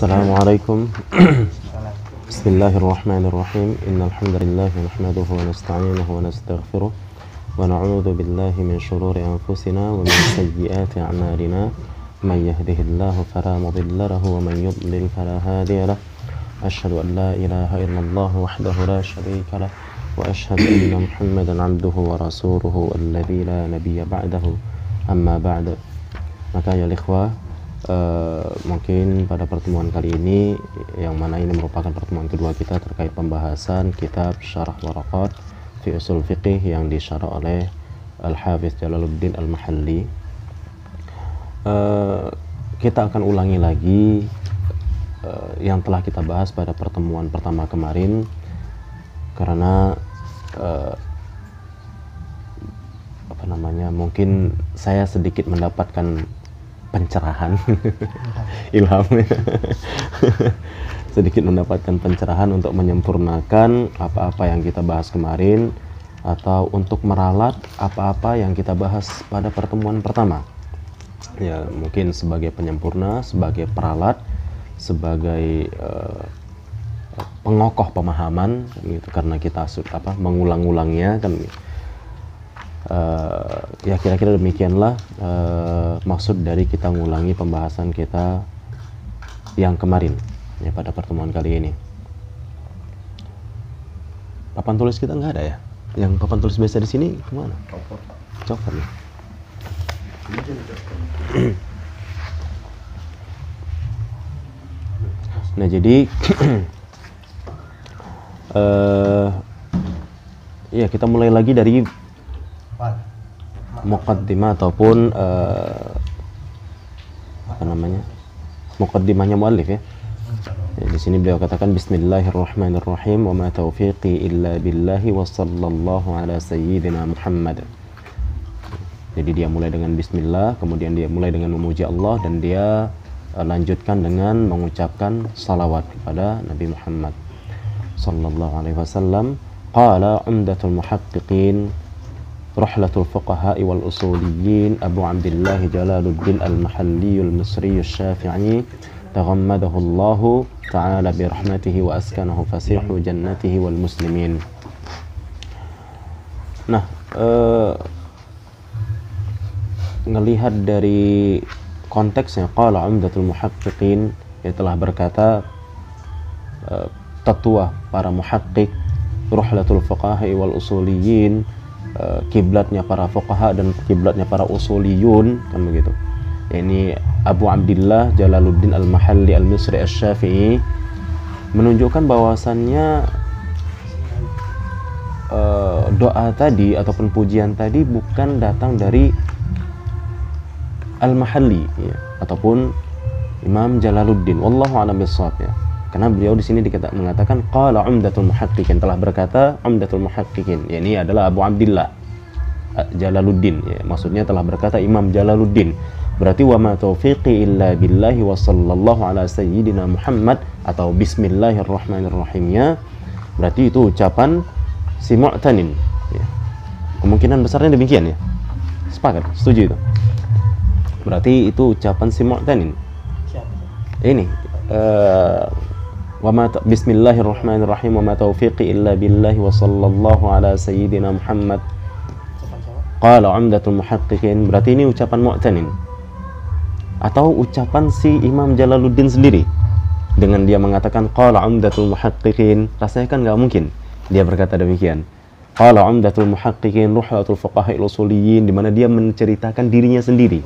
Assalamualaikum. Bismillahirrahmanirrahim. Innal hamdalillah nahmaduhu wa nasta'inuhu wa nastaghfiruh wa na'udzu billahi min shururi anfusina wa min sayyiati a'malina. Man yahdihillahu fala mudilla lahu wa man yudlil fala hadiya lahu. Asyhadu an la ilaha illallah wahdahu la syarika lahu wa asyhadu anna Muhammadan 'abduhu wa rasuluhu alladzi la nabiyya ba'dahu. Amma ba'd. Maka ya ikhwah, mungkin pada pertemuan kali ini, yang mana ini merupakan pertemuan kedua kita terkait pembahasan kitab Syarah Waraqat fi Ushul Fiqh yang disyarah oleh Al-Hafiz Jalaluddin Al-Mahalli. Kita akan ulangi lagi yang telah kita bahas pada pertemuan pertama kemarin, karena mungkin saya sedikit mendapatkan pencerahan ilham sedikit mendapatkan pencerahan untuk menyempurnakan apa-apa yang kita bahas kemarin, atau untuk meralat apa-apa yang kita bahas pada pertemuan pertama. Ya, mungkin sebagai penyempurna, sebagai peralat, sebagai pengokoh pemahaman gitu, karena kita mengulang-ulangnya kan. Ya kira-kira demikianlah maksud dari kita ngulangi pembahasan kita yang kemarin ya pada pertemuan kali ini. Papan tulis kita nggak ada ya? Yang papan tulis biasa di sini kemana? Copot nih. Nah jadi ya kita mulai lagi dari muqaddimah ataupun muqaddimahnya muallif ya. Di sini beliau katakan Bismillahirrahmanirrahim wa ma taufiqi illa billahi wa sallallahu ala sayyidina Muhammad. Jadi dia mulai dengan bismillah, kemudian dia mulai dengan memuji Allah, dan dia lanjutkan dengan mengucapkan salawat kepada Nabi Muhammad sallallahu alaihi wasallam. Qala umdatul muhaqqiqin Ruhlatul Fuqaha'i wal Usuliyin Abu Abdillah Jalaluddin Al-Mahalli Al-Misri Al-Syafi'i taghammadahu Allahu ta'ala bi rahmatihi wa askanahu fasihu jannatihi wal muslimin. Nah, ngelihat dari konteksnya, qala umdatul muhaqqiqin, dia telah berkata tetua para muhaqqiq, Ruhlatul Fuqaha'i wal Usuliyin, kiblatnya para fuqaha dan kiblatnya para usuliyun, kan begitu. Ini Abu Abdillah Jalaluddin Al-Mahalli Al-Misri Al-Syafi'i menunjukkan bahwasannya doa tadi ataupun pujian tadi bukan datang dari Al-Mahalli ya, ataupun Imam Jalaluddin. Wallahu a'lam bishawab ya. Karena beliau di sini mengatakan qala umdatul muhaqqiqin, telah berkata umdatul muhaqqiqin, yakni adalah Abu Abdillah Jalaluddin ya, maksudnya telah berkata Imam Jalaluddin. Berarti wa ma taufiqi illa billahi wa sallallahu ala sayyidina Muhammad atau bismillahirrahmanirrahimnya, berarti itu ucapan si Mu'tanin ya. Kemungkinan besarnya demikian ya. Sepakat? Setuju itu? Berarti itu ucapan si Mu'tanin. Ini Bismillahirrahmanirrahim wa ma taufiqi illa billahi wa sallallahu ala sayyidina Muhammad qala umdatul muhaqqiqin, berarti ini ucapan Mu'tanin atau ucapan si Imam Jalaluddin sendiri dengan dia mengatakan qala umdatul muhaqqiqin. Rasanya kan nggak mungkin dia berkata demikian, qala umdatul muhaqqiqin ruhlatul fuqaha'il usuliyyin, di mana dia menceritakan dirinya sendiri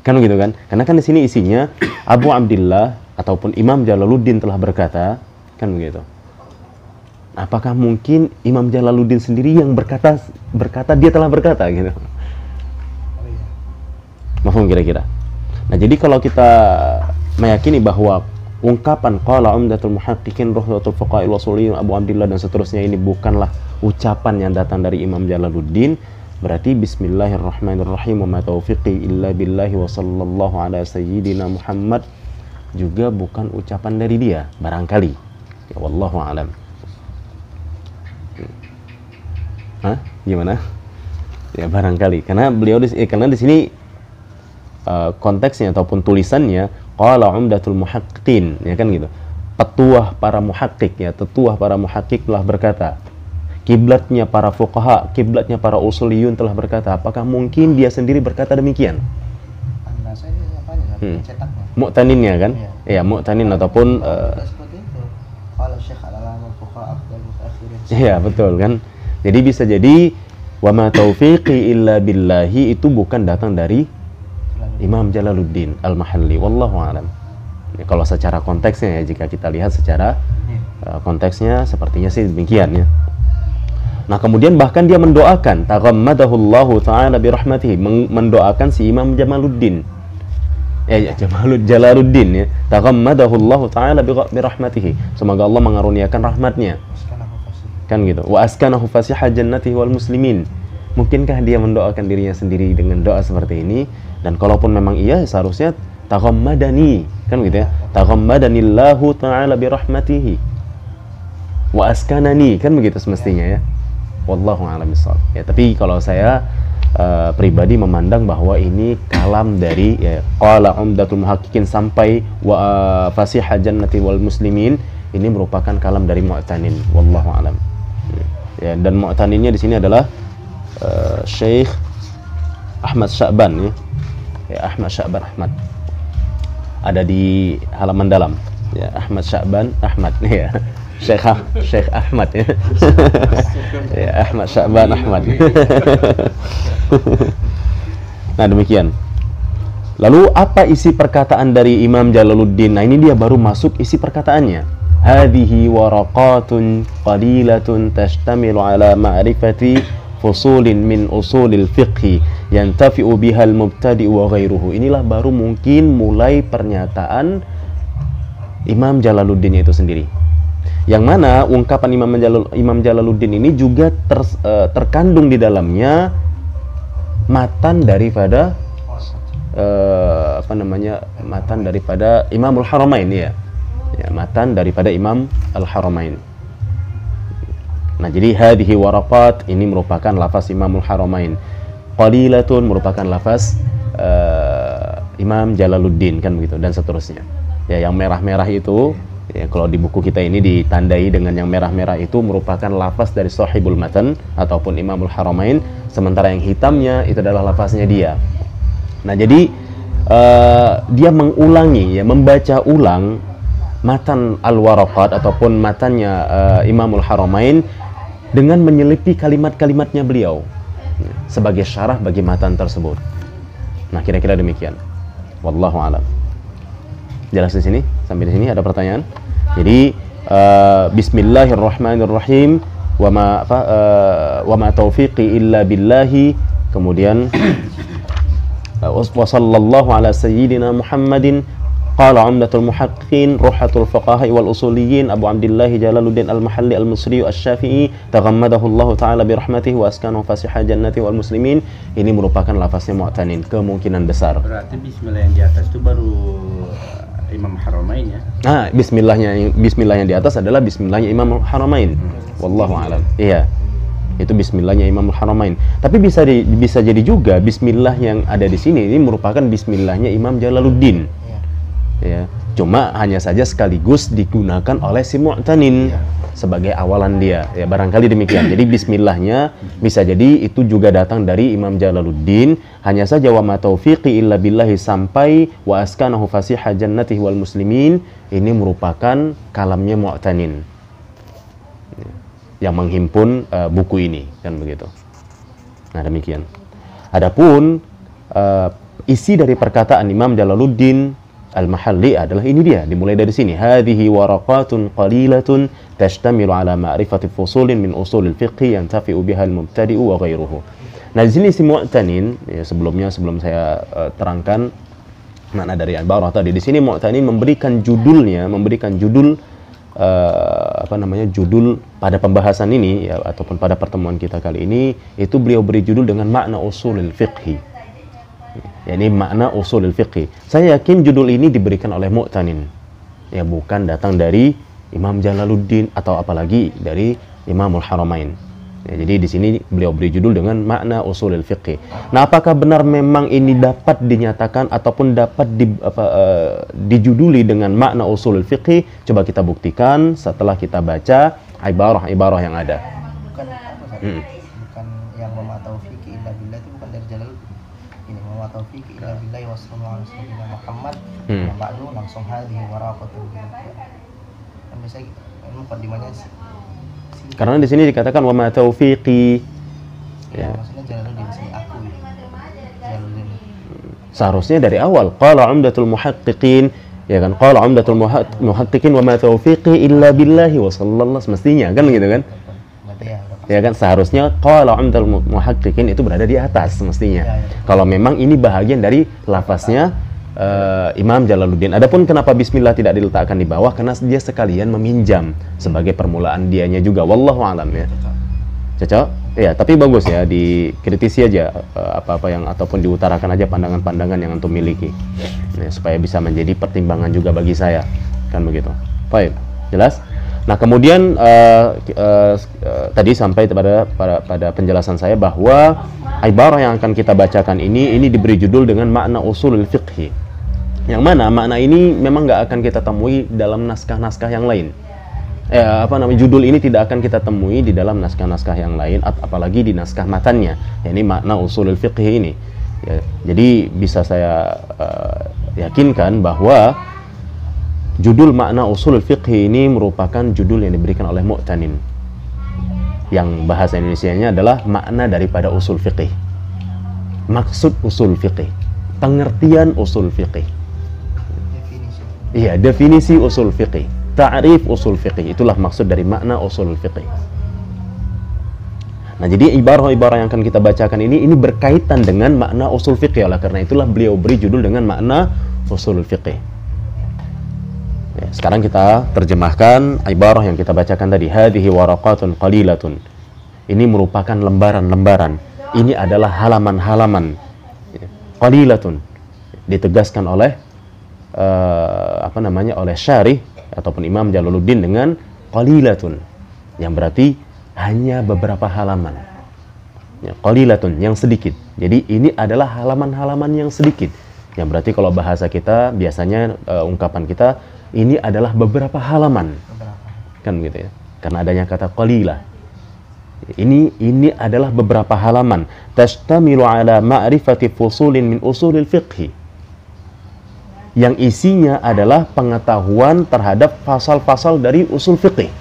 kan gitu kan. Karena kan di sini isinya Abu Abdillah ataupun Imam Jalaluddin telah berkata, kan begitu. Apakah mungkin Imam Jalaluddin sendiri yang berkata dia telah berkata gitu? Mafhum kira-kira? Nah, jadi kalau kita meyakini bahwa ungkapan qala umdatul muhaqqiqin ruhlatul fuqaha'il usuliyyin Abu Abdillah dan seterusnya ini bukanlah ucapan yang datang dari Imam Jalaluddin, berarti bismillahirrahmanirrahim wa ma taufiqi illa billahi wa sallallahu ala sayyidina Muhammad juga bukan ucapan dari dia, barangkali ya, wallahu alam. Gimana? Ya barangkali, karena beliau karena di sini konteksnya ataupun tulisannya Qala Umdatul Muhaqqiqin, ya kan gitu. Petuah para muhakkik, ya, tetuah para muhakkik telah berkata, kiblatnya para fuqaha, kiblatnya para usuliyun telah berkata. Apakah mungkin dia sendiri berkata demikian? Anda saya apanya? Cetaknya. Mu'taninnya kan? Iya, mu'tanin ataupun seperti itu. Kalau Syekh al-Alamah fuqaha afdal mutakhirin. iya, betul kan? Jadi bisa jadi wa ma taufiqi illa billahi itu bukan datang dari Imam Jalaluddin Al-Mahalli, wallahu a'lam. Ya, kalau secara konteksnya, ya, jika kita lihat secara konteksnya sepertinya sih demikian, ya. Nah, kemudian bahkan dia mendoakan taghammadahullahu ta'ala birahmatihi, mendoakan si Imam Jamaluddin. Jalaluddin, ya. Taghammadahullahu ta'ala birahmatihi. Semoga Allah mengaruniakan rahmatnya. Kan gitu. Wa askanahu fasiha jannatihi wal muslimin. Mungkinkah dia mendoakan dirinya sendiri dengan doa seperti ini? Dan kalaupun memang iya, seharusnya taghammadani, kan gitu ya. Taghammadanillahu ta'ala birahmatihi wa askanani, kan begitu semestinya, ya. Wallahu a'lam bishawab. Ya, tapi kalau saya pribadi memandang bahwa ini kalam dari, ya, qala Umdatul Muhaqqiqin sampai wa fasiha jannati wal muslimin, ini merupakan kalam dari Mu'tanin, wallahu a'lam. Ya, dan Mu'taninnya di sini adalah Syekh Ahmad Sya'ban, ya. Ya, Ahmad Sya'ban Ahmad. Ada di halaman dalam, ya, Ahmad Sya'ban Ahmad, ya. Syekh Ahmad, ya. Ya, Ahmad Sya'ban Ahmad. Nah, demikian. Lalu apa isi perkataan dari Imam Jalaluddin? Nah, ini dia baru masuk isi perkataannya. Hadhihi waraqatun qalilatun tashtamilu ala ma'rifati fusulin min usulil fiqhi yantafi'u bihal mubtadi' wa ghairuhu. Inilah baru mungkin mulai pernyataan Imam Jalaluddin itu sendiri, yang mana ungkapan Imam Jalaluddin ini juga terkandung di dalamnya matan daripada matan daripada Imamul Haramain, ya. Ya, matan daripada Imam Al-Haramain. Nah, jadi hadhihi waraqat ini merupakan lafaz Imamul Haramain. Qalilatun merupakan lafaz Imam Jalaluddin, kan begitu, dan seterusnya. Ya, yang merah-merah itu, ya, kalau di buku kita ini ditandai dengan yang merah-merah itu merupakan lafaz dari sahibul matan ataupun Imamul Haramain, sementara yang hitamnya itu adalah lafaznya dia. Nah, jadi dia mengulangi, ya, membaca ulang matan al-waraqat ataupun matannya Imamul Haramain dengan menyelipi kalimat-kalimatnya beliau sebagai syarah bagi matan tersebut. Nah, kira-kira demikian. Wallahu a'lam. Jelas di sini? Sampai di sini ada pertanyaan? Jadi bismillahirrahmanirrahim wa ma taufiqi illa billahi, kemudian wa sallallahu ala sayyidina Muhammadin. Qala Umdatul Muhaqqiqin Ruhatul Fuqaha wal Usuliyin Abu Abdullah Jalaluddin Al-Mahalli Al-Misri Asy-Syafi'i taghammadahullahu ta'ala birahmatihi wa askanahu fasiha jannati wal muslimin. Ini merupakan lafaznya Mu'tanin, kemungkinan besar. Berarti bismillah yang di atas itu baru Imam Haramain, ya. Nah, bismillah yang di atas adalah bismillahnya Imam Haramain. Wallahu a'lam. Iya. Itu bismillahnya Imam Haramain. Tapi bisa jadi juga bismillah yang ada di sini ini merupakan bismillahnya Imam Jalaluddin. Ya, cuma hanya saja sekaligus digunakan oleh si Mu'tanin sebagai awalan dia, ya, barangkali demikian. Jadi bismillahnya bisa jadi itu juga datang dari Imam Jalaluddin, hanya saja wa ma taufiqi illa billahi sampai wa askanahu fasiha jannatihi wal muslimin, ini merupakan kalamnya Mu'tanin, ya, yang menghimpun buku ini, kan begitu. Nah, demikian. Adapun isi dari perkataan Imam Jalaluddin Al-Mahalli adalah ini dia, dimulai dari sini. Hadhihi waraqatun qalilatun tashtamilu ala ma'rifati fusulin min usulil fiqhi yantafi'u bihal mubtadi'u wa ghairuhu. Nah, di sini si Mu'tanin, ya, sebelum saya terangkan makna dari ibarah tadi. Di sini Mu'tanin memberikan judul judul pada pembahasan ini, ya, ataupun pada pertemuan kita kali ini, itu beliau beri judul dengan makna usulil fiqhi. Ini makna usulul fiqh. Saya yakin judul ini diberikan oleh Mu'tanin, ya, bukan datang dari Imam Jalaluddin atau apalagi dari Imamul Haramain. Ya, jadi di sini beliau beri judul dengan makna usulul fiqh. Nah, apakah benar memang ini dapat dinyatakan ataupun dapat dijuduli dengan makna usulul fiqh? Coba kita buktikan setelah kita baca ibarah-ibarah yang ada. Bukan apa tadi? Bukan yang wama taufiqi illa billah itu bukan dari jalal ini, wama taufiqi illa billahi wa sallallahu alaihi wasallam Muhammad wa ba'du langsung hadhihi waraqatul billah. Kan biasa mukaddimahnya sih. Karena di sini dikatakan wa ma taufiqi. Ya. Maksudnya Jalaluddin sih aku. Jalaluddin. Seharusnya dari awal qala umdatul muhaqqiqin, ya kan, qala umdatul muhaqqiqin wa ma taufiqi illa billahi wa sallallahu, semestinya kan gitu kan? Berarti ya udah pasti. Ya kan, seharusnya qala umdatul muhaqqiqin itu berada di atas semestinya. Ya. Kalau memang ini bahagian dari lafaznya Imam Jalaluddin. Adapun kenapa bismillah tidak diletakkan di bawah, karena dia sekalian meminjam sebagai permulaan dianya juga, wallahu alam ya. Cocok? Ya, tapi bagus ya, dikritisi aja apa-apa yang ataupun diutarakan aja pandangan-pandangan yang antum miliki. Ya, supaya bisa menjadi pertimbangan juga bagi saya. Kan begitu. Baik, jelas? Nah, kemudian tadi sampai pada penjelasan saya bahwa ibarah yang akan kita bacakan ini diberi judul dengan makna usulul fiqhi. Yang mana makna ini memang nggak akan kita temui dalam naskah-naskah yang lain. Judul ini tidak akan kita temui di dalam naskah-naskah yang lain, apalagi di naskah matannya. Ya, ini makna usulul fiqh ini. Ya, jadi bisa saya yakinkan bahwa judul makna usulul fiqh ini merupakan judul yang diberikan oleh Mu'tanin. Yang bahasa Indonesianya adalah makna daripada usul fiqh. Maksud usul fiqh, pengertian usul fiqh. Iya, definisi usul fiqh, ta'rif usul fiqh, itulah maksud dari makna usul fiqh. Nah, jadi ibarah-ibarah yang akan kita bacakan ini berkaitan dengan makna usul fiqh. Oleh karena itulah beliau beri judul dengan makna usul fiqh. Ya, sekarang kita terjemahkan ibarah yang kita bacakan tadi. Hadhihi waraqatun qalilatun. Ini merupakan lembaran-lembaran. Ini adalah halaman-halaman. Qalilatun. Ditegaskan oleh oleh syarih ataupun Imam Jalaluddin dengan qalilatun, yang berarti hanya beberapa halaman. Ya, qalilatun, yang sedikit. Jadi ini adalah halaman-halaman yang sedikit. Yang berarti kalau bahasa kita biasanya ungkapan kita ini adalah beberapa halaman. Kan gitu ya. Karena adanya kata qalilah. Ini adalah beberapa halaman. Tashtamilu ala ma'rifati fusulin min usulil fiqhi. Yang isinya adalah pengetahuan terhadap fasal-fasal dari usul fiqih.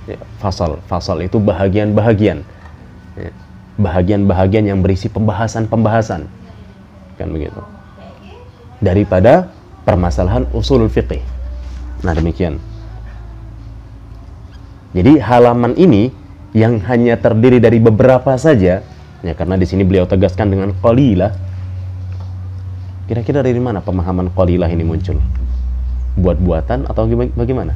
Ya, fasal itu bahagian-bahagian. Ya, bahagian-bahagian yang berisi pembahasan-pembahasan. Kan begitu. Daripada permasalahan usul fiqih. Nah, demikian. Jadi halaman ini yang hanya terdiri dari beberapa saja, ya, karena di sini beliau tegaskan dengan qalilah. Kira-kira dari mana pemahaman qalilah ini muncul? Buat-buatan atau bagaimana?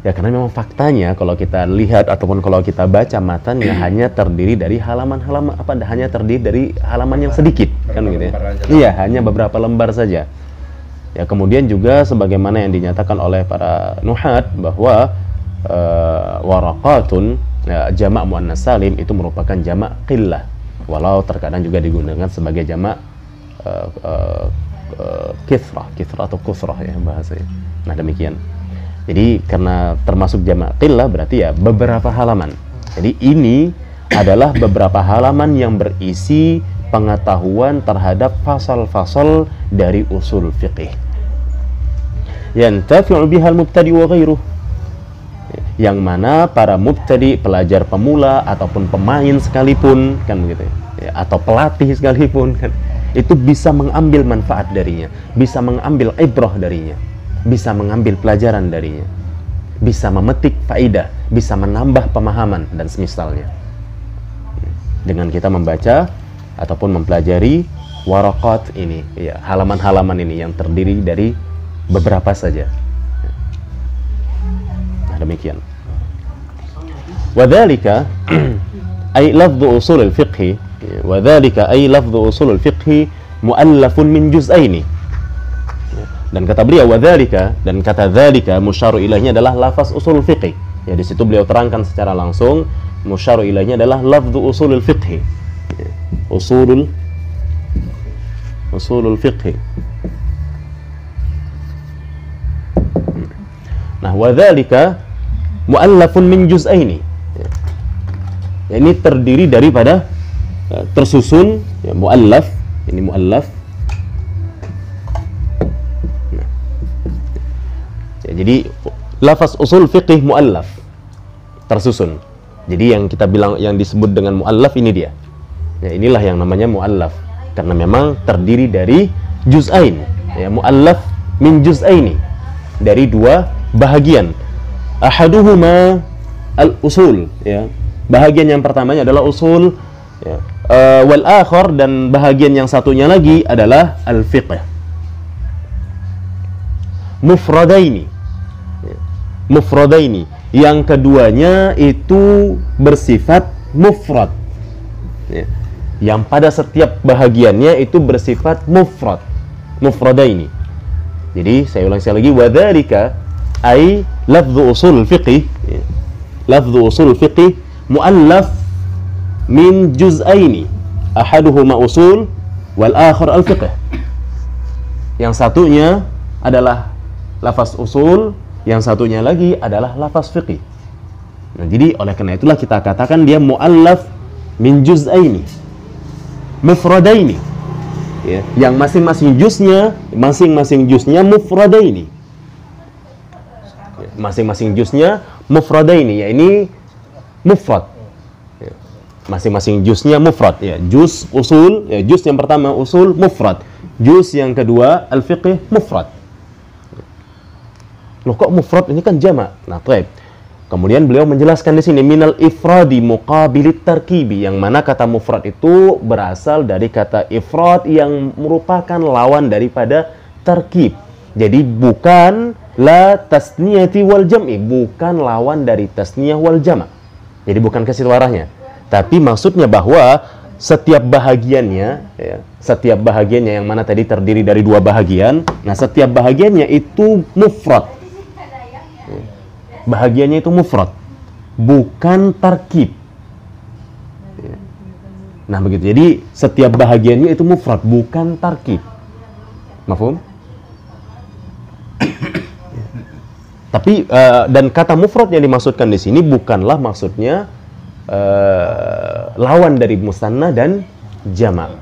Ya, karena memang faktanya kalau kita lihat ataupun kalau kita baca matannya hanya terdiri dari halaman-halaman, hanya terdiri dari halaman yang sedikit, kan gitu ya. Iya, hanya beberapa lembar saja. Ya, kemudian juga sebagaimana yang dinyatakan oleh para nuhat bahwa waraqatun, ya, jamak muannas salim itu merupakan jamak qillah. Walau terkadang juga digunakan sebagai jamak kithrah atau kusrah ya bahasanya. Nah, demikian. Jadi karena termasuk jamak qillah berarti ya beberapa halaman. Jadi ini adalah beberapa halaman yang berisi pengetahuan terhadap fasal-fasal dari usul fiqih. Yantafi'u bihal mubtadi wa ghairuh. Yang mana para mubtadi, pelajar pemula ataupun pemain sekalipun, kan begitu ya, atau pelatih sekalipun, kan, itu bisa mengambil manfaat darinya, bisa mengambil ibrah darinya, bisa mengambil pelajaran darinya, bisa memetik faidah, bisa menambah pemahaman dan semisalnya. Dengan kita membaca ataupun mempelajari waraqat ini, ya, halaman-halaman ini yang terdiri dari beberapa saja. Demikian. Wadzalika ay lafdhu usul al-fiqh, wadzalika ay lafdhu usul al-fiqh muallafun min juz'aini. Dan kata beliau wadzalika, dan kata dzalika musyaru ilaihnya adalah lafaz usul fiqih. Ya, di situ beliau terangkan secara langsung musyaru ilaihnya adalah lafzu usulul fiqh. Ya, usulul fiqh. Nah, wadzalika muallafun min juz'aini. Ya, ini terdiri daripada tersusun, ya, muallaf, ini muallaf. Jadi lafaz usul fiqih muallaf, tersusun. Jadi yang kita bilang, yang disebut dengan muallaf ini dia. Ya, inilah yang namanya muallaf, karena memang terdiri dari juz'ain. Ya, muallaf min juz'aini, dari dua bahagian. Ahaduhuma al-usul, ya. Bahagian yang pertamanya adalah usul, ya. Wal akhar, dan bahagian yang satunya lagi adalah al-fiqh. Mufradaini. Mufradaini, yang keduanya itu bersifat mufrad, ya, yang pada setiap bahagiannya itu bersifat mufrad, mufradaini. Jadi saya ulang sekali lagi, wadzalika ai lafdhu usul fiqih, ya, lafdhu usul fiqih muallaf min juz'aini, ahaduhuma usul wal akhar al fiqh. Yang satunya adalah lafaz usul, yang satunya lagi adalah lafaz fiqih. Nah, jadi oleh karena itulah kita katakan dia muallaf min juz'aini mufradaini, ya, yang masing-masing juznya mufradaini, ya, masing-masing juznya mufradaini, ya, ini mufrad, ya, masing-masing juznya mufrad, ya, juz usul, ya, juz yang pertama usul mufrad, juz yang kedua al-fiqih mufrad. Loh, kok mufrad, ini kan jamak. Nah, baik. Kemudian beliau menjelaskan di sini minal ifradi muqabilit tarkibi, yang mana kata mufrad itu berasal dari kata ifrad yang merupakan lawan daripada tarkib. Jadi bukan la tasniyati wal jam'i, bukan lawan dari tasniyah wal jama'. Jadi bukan ke situ arahnya. Tapi maksudnya bahwa setiap bahagiannya, ya, setiap bahagiannya yang mana tadi terdiri dari dua bahagian, nah setiap bahagiannya itu mufrad. Bahagiannya itu mufrad, bukan tarkib. Nah begitu. Jadi setiap bahagiannya itu mufrad, bukan tarkib. Mafhum? Tapi dan kata mufrad yang dimaksudkan di sini bukanlah maksudnya lawan dari musanna dan jama'.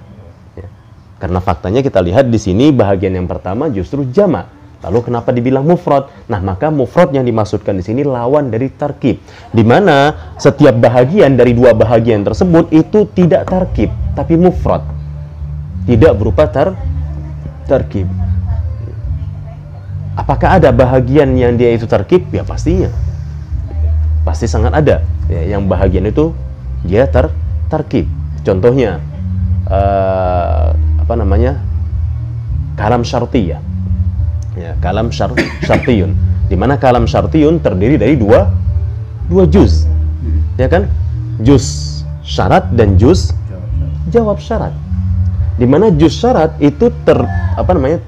Ya. Karena faktanya kita lihat di sini bahagian yang pertama justru jama'. Lalu kenapa dibilang mufrad? Nah, maka mufrad yang dimaksudkan di sini lawan dari tarkib, di mana setiap bahagian dari dua bahagian tersebut itu tidak tarkib, tapi mufrad, tidak berupa tarkib. Apakah ada bahagian yang dia itu tarkib? Ya pastinya, pasti sangat ada. Ya, yang bahagian itu dia tarkib. Contohnya apa namanya? Kalam syartiyah. Ya, kalam syartiyun, di mana kalam syartiyun terdiri dari dua juz, ya kan? Juz syarat dan juz jawab syarat. Di mana juz syarat itu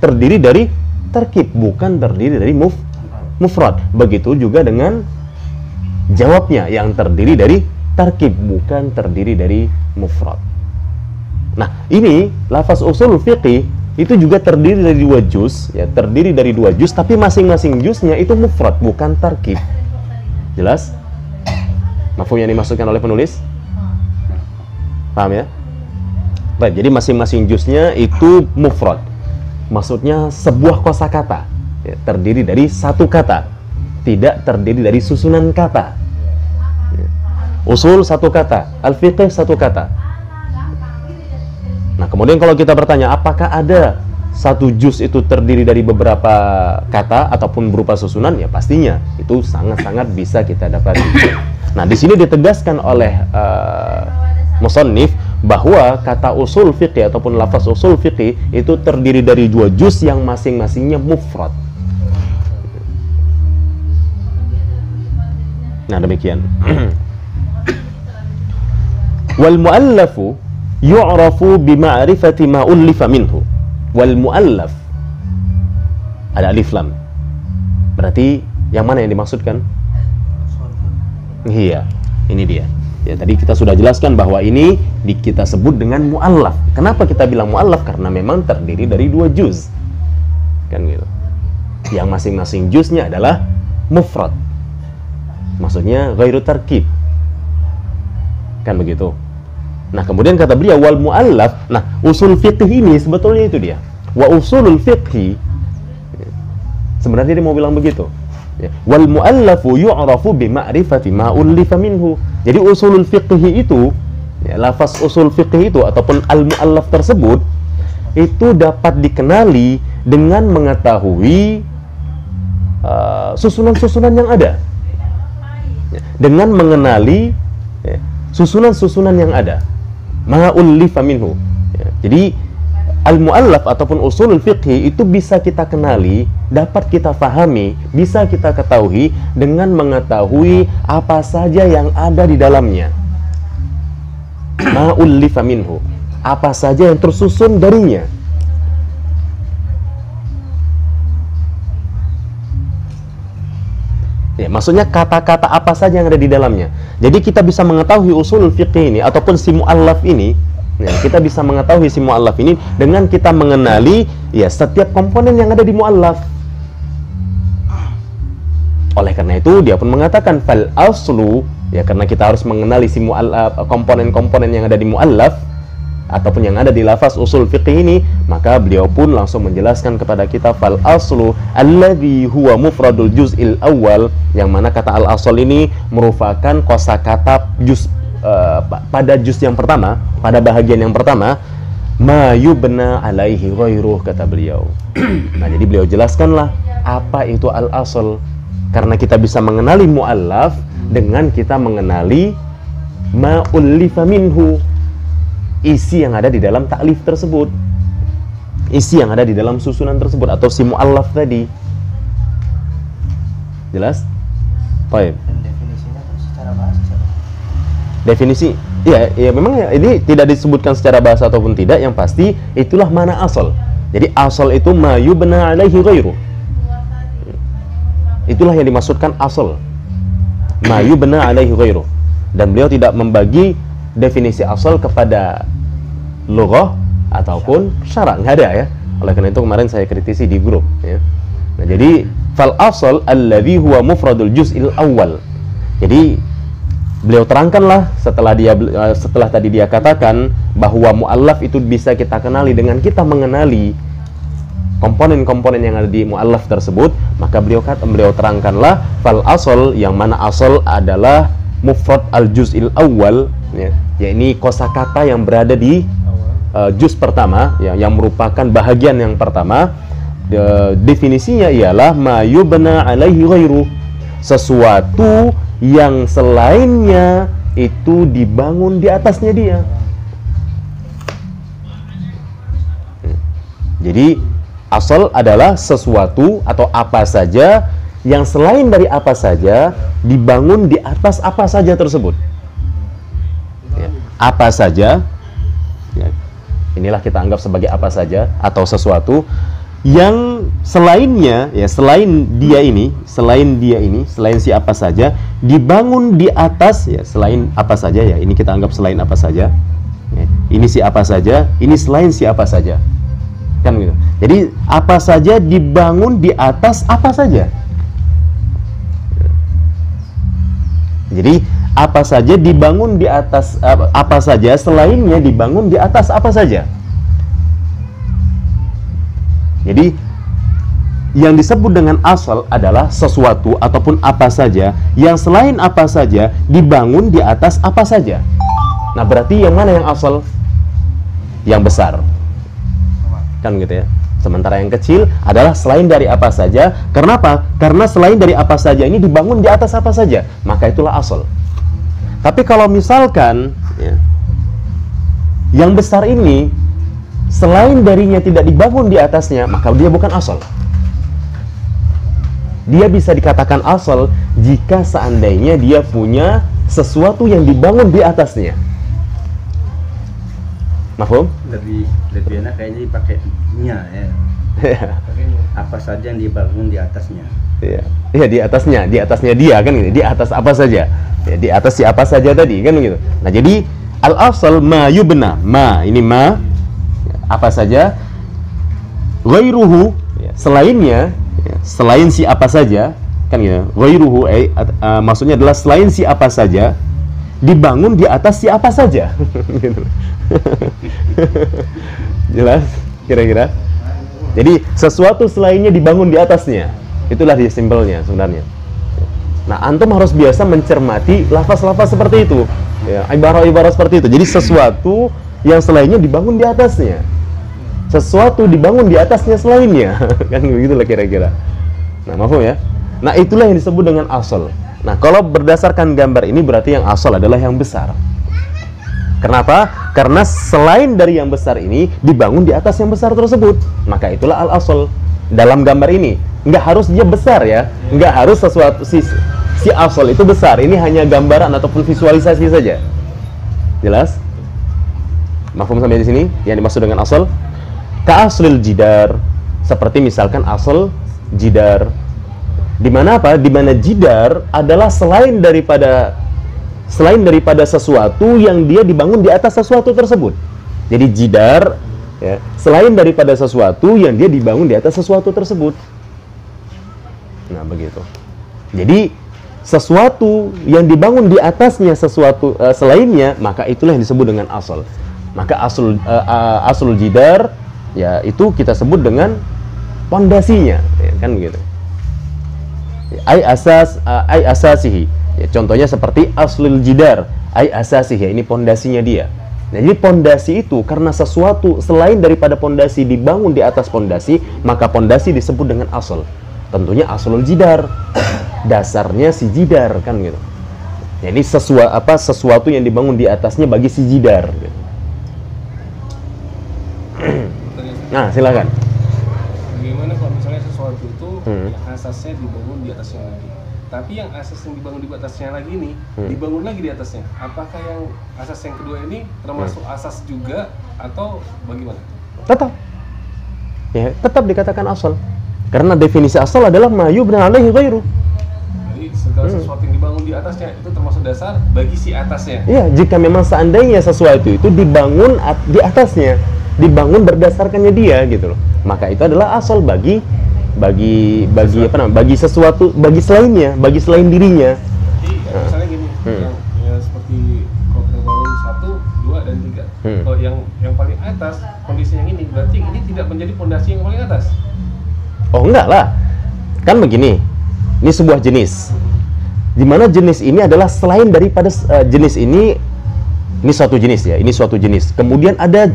terdiri dari tarkib, bukan terdiri dari mufrad. Begitu juga dengan jawabnya yang terdiri dari tarkib, bukan terdiri dari mufrad. Nah, ini lafaz usul fiqih itu juga terdiri dari dua juz, ya, terdiri dari dua juz, tapi masing-masing juznya itu mufrad, bukan tarkib. Jelas? Mafhum yang dimaksudkan oleh penulis? Paham ya? Baik, jadi masing-masing juznya itu mufrad. Maksudnya sebuah kosakata, ya, terdiri dari satu kata, tidak terdiri dari susunan kata. Ya. Usul satu kata, al-fiqh satu kata. Nah, kemudian kalau kita bertanya, apakah ada satu juz itu terdiri dari beberapa kata ataupun berupa susunan? Ya pastinya, itu sangat-sangat bisa kita dapati. Nah, di sini ditegaskan oleh musannif bahwa kata usul fiqih ataupun lafaz usul fiqih itu terdiri dari dua juz yang masing-masingnya mufrad. Nah, demikian. Wal mu'allafu yu'rafu bima'rifati ma ullifa minhu. Wal mu'allaf ada alif lam. Berarti yang mana yang dimaksudkan? Iya, ini dia. Ya, tadi kita sudah jelaskan bahwa ini kita sebut dengan mu'allaf. Kenapa kita bilang mu'allaf? Karena memang terdiri dari 2 juz. Kan gitu. Yang masing-masing juznya adalah mufrad. Maksudnya ghairu tarkib. Kan begitu. Nah, kemudian kata beliau wal mu'allaf. Nah, usul fiqh ini sebetulnya itu dia. Wa usulul fiqhi. Sebenarnya dia mau bilang begitu. Ya. Wal mu'allafu yu'rafu bi ma'rifati ma ullifa minhu. Jadi usulul fiqhi itu, ya, lafaz usul fiqhi itu ataupun al-mu'allaf tersebut itu dapat dikenali dengan mengetahui susunan-susunan yang ada. Ya. Dengan mengenali susunan-susunan yang ada. Ma ullifa minhu. Ya. Jadi al-mu'allaf ataupun usulul fiqhi itu bisa kita kenali, dapat kita fahami, bisa kita ketahui dengan mengetahui apa saja yang ada di dalamnya. Ma'ullifa minhu, apa saja yang tersusun darinya. Ya, maksudnya kata-kata apa saja yang ada di dalamnya. Jadi kita bisa mengetahui usulul fiqhi ini ataupun si mu'allaf ini. Ya, kita bisa mengetahui si mu'allaf ini dengan kita mengenali ya setiap komponen yang ada di mu'allaf. Oleh karena itu dia pun mengatakan fal aslu, ya karena kita harus mengenali si mu'allaf, komponen-komponen yang ada di mu'allaf ataupun yang ada di lafaz usul fiqh ini, maka beliau pun langsung menjelaskan kepada kita fal aslu alladhi huwa mufradul juz'il awal, yang mana kata al asl ini merupakan kosakata juz pada juz yang pertama, pada bahagian yang pertama, ma yubna alaihi ghairuh, kata beliau. Nah, jadi beliau jelaskanlah apa itu al-asl, karena kita bisa mengenali mu'allaf dengan kita mengenali ma ullifa minhu, isi yang ada di dalam ta'lif tersebut, isi yang ada di dalam susunan tersebut atau si mu'allaf tadi. Jelas? Baik. Dan definisinya tuh secara bahasa. Definisi, ya memang ya, ini tidak disebutkan secara bahasa ataupun tidak, yang pasti itulah mana asal. Jadi asal itu ma yubna alaihi ghairu. Itulah yang dimaksudkan asal. Ma yubna alaihi ghairu. Dan beliau tidak membagi definisi asal kepada lughah ataupun syarak, nggak ada ya. Oleh karena itu kemarin saya kritisi di grup ya. Nah, jadi fal asal alladhi huwa mufradul juz'il awal. Jadi beliau terangkanlah setelah tadi dia katakan bahwa mu'allaf itu bisa kita kenali dengan kita mengenali komponen-komponen yang ada di mu'allaf tersebut, maka beliau terangkanlah fal asal, yang mana asal adalah mufrad al juz'il awal, ya, yakni kosakata yang berada di juz pertama, ya, yang merupakan bahagian yang pertama. Definisinya ialah ma yubna alaihi ghairu, sesuatu yang selainnya itu dibangun di atasnya dia. Jadi asal adalah sesuatu atau apa saja yang selain dari apa saja dibangun di atas apa saja tersebut. Ya, apa saja, ya, inilah kita anggap sebagai apa saja atau sesuatu yang selainnya, ya selain si apa saja dibangun di atas, ya selain apa saja, ya ini kita anggap selain apa saja, ya, ini si apa saja, ini selain si apa saja, kan gitu. Jadi apa saja dibangun di atas apa saja. Jadi apa saja dibangun di atas apa saja, selainnya dibangun di atas apa saja. Jadi yang disebut dengan asal adalah sesuatu ataupun apa saja yang selain apa saja dibangun di atas apa saja. Nah, berarti yang mana yang asal? Yang besar, kan gitu ya. Sementara yang kecil adalah selain dari apa saja. Kenapa? Karena selain dari apa saja ini dibangun di atas apa saja, maka itulah asal. Tapi kalau misalkan ya, yang besar ini selain darinya tidak dibangun di atasnya, maka dia bukan asal. Dia bisa dikatakan asal jika seandainya dia punya sesuatu yang dibangun di atasnya. Mahfum? Lebih enak kayaknya dipakai nya ya. Apa saja yang dibangun di atasnya. Iya, iya di atasnya dia kan gitu. Di atas apa saja? Ya, di atas siapa saja tadi kan gitu. Nah, jadi al-asal ma yubna. Ma ini ma apa saja. Ghairuhu ya, selainnya ya, selain si apa saja kan gitu. Ghairuhu maksudnya adalah selain si apa saja dibangun di atas si apa saja. Gitu. Jelas kira-kira? Jadi sesuatu selainnya dibangun di atasnya. Itulah dia simpelnya sebenarnya. Nah, antum harus biasa mencermati lafaz-lafaz seperti itu. Ya, ibarat-ibarat seperti itu. Jadi sesuatu yang selainnya dibangun di atasnya. Sesuatu dibangun di atasnya selainnya. Kan begitulah kira-kira. Nah, mafhum ya? Nah, itulah yang disebut dengan asal. Nah, kalau berdasarkan gambar ini berarti yang asal adalah yang besar. Kenapa? Karena selain dari yang besar ini dibangun di atas yang besar tersebut. Maka itulah al-asal. Dalam gambar ini nggak harus dia besar ya, nggak harus sesuatu si asal itu besar. Ini hanya gambaran ataupun visualisasi saja. Jelas? Mafhum sampai di sini? Yang dimaksud dengan asal? Ka'aslil jidar, seperti misalkan asal jidar. Di mana apa? Di mana jidar adalah selain daripada sesuatu yang dia dibangun di atas sesuatu tersebut. Jadi jidar ya, selain daripada sesuatu yang dia dibangun di atas sesuatu tersebut. Nah, begitu. Jadi sesuatu yang dibangun di atasnya sesuatu selainnya, maka itulah yang disebut dengan asal. Maka aslul jidar ya itu kita sebut dengan pondasinya, ya, kan begitu. Ai asasihi. Ya, contohnya seperti aslul jidar, ai asasihi, ini pondasinya dia. Nah, jadi pondasi itu karena sesuatu selain daripada pondasi dibangun di atas pondasi, maka pondasi disebut dengan asal. Tentunya aslul jidar, dasarnya si jidar kan gitu. Jadi sesuatu yang dibangun di atasnya bagi si jidar gitu. Nah, silakan. Bagaimana kalau misalnya sesuatu itu yang asasnya dibangun di atasnya lagi, tapi yang asas yang dibangun di atasnya lagi ini dibangun lagi di atasnya, apakah yang asas yang kedua ini termasuk asas juga atau bagaimana? Tetap ya, tetap dikatakan asal karena definisi asal adalah ma yubna alaihi ghairu. Jadi segala sesuatu yang dibangun di atasnya itu termasuk dasar bagi si atasnya. Iya, jika memang seandainya sesuatu itu dibangun di atasnya, dibangun berdasarkannya dia gitu loh, maka itu adalah asal bagi sesuatu, bagi selainnya, bagi selain dirinya. Jadi misalnya gini, yang seperti kalau kita bangun 1, 2, dan 3. Kalau yang paling atas kondisi yang ini berarti ini tidak menjadi pondasi yang paling atas. Oh enggak lah, kan begini, ini sebuah jenis, dimana jenis ini adalah selain daripada jenis ini suatu jenis ya, ini suatu jenis. Kemudian ada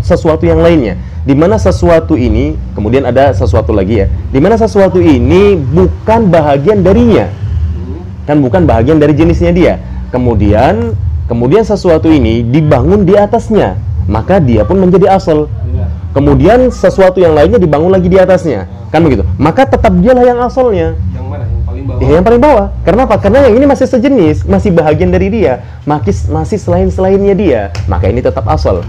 sesuatu yang lainnya, dimana sesuatu ini, kemudian ada sesuatu lagi ya, dimana sesuatu ini bukan bahagian darinya, kan bukan bahagian dari jenisnya dia. Kemudian sesuatu ini dibangun di atasnya, maka dia pun menjadi asal. Kemudian sesuatu yang lainnya dibangun lagi di atasnya, kan begitu. Maka tetap dialah yang asalnya. Yang mana? Yang paling bawah? Ya, yang paling bawah. Karena apa? Karena yang ini masih sejenis, masih bahagian dari dia, masih selainnya dia. Maka ini tetap asal.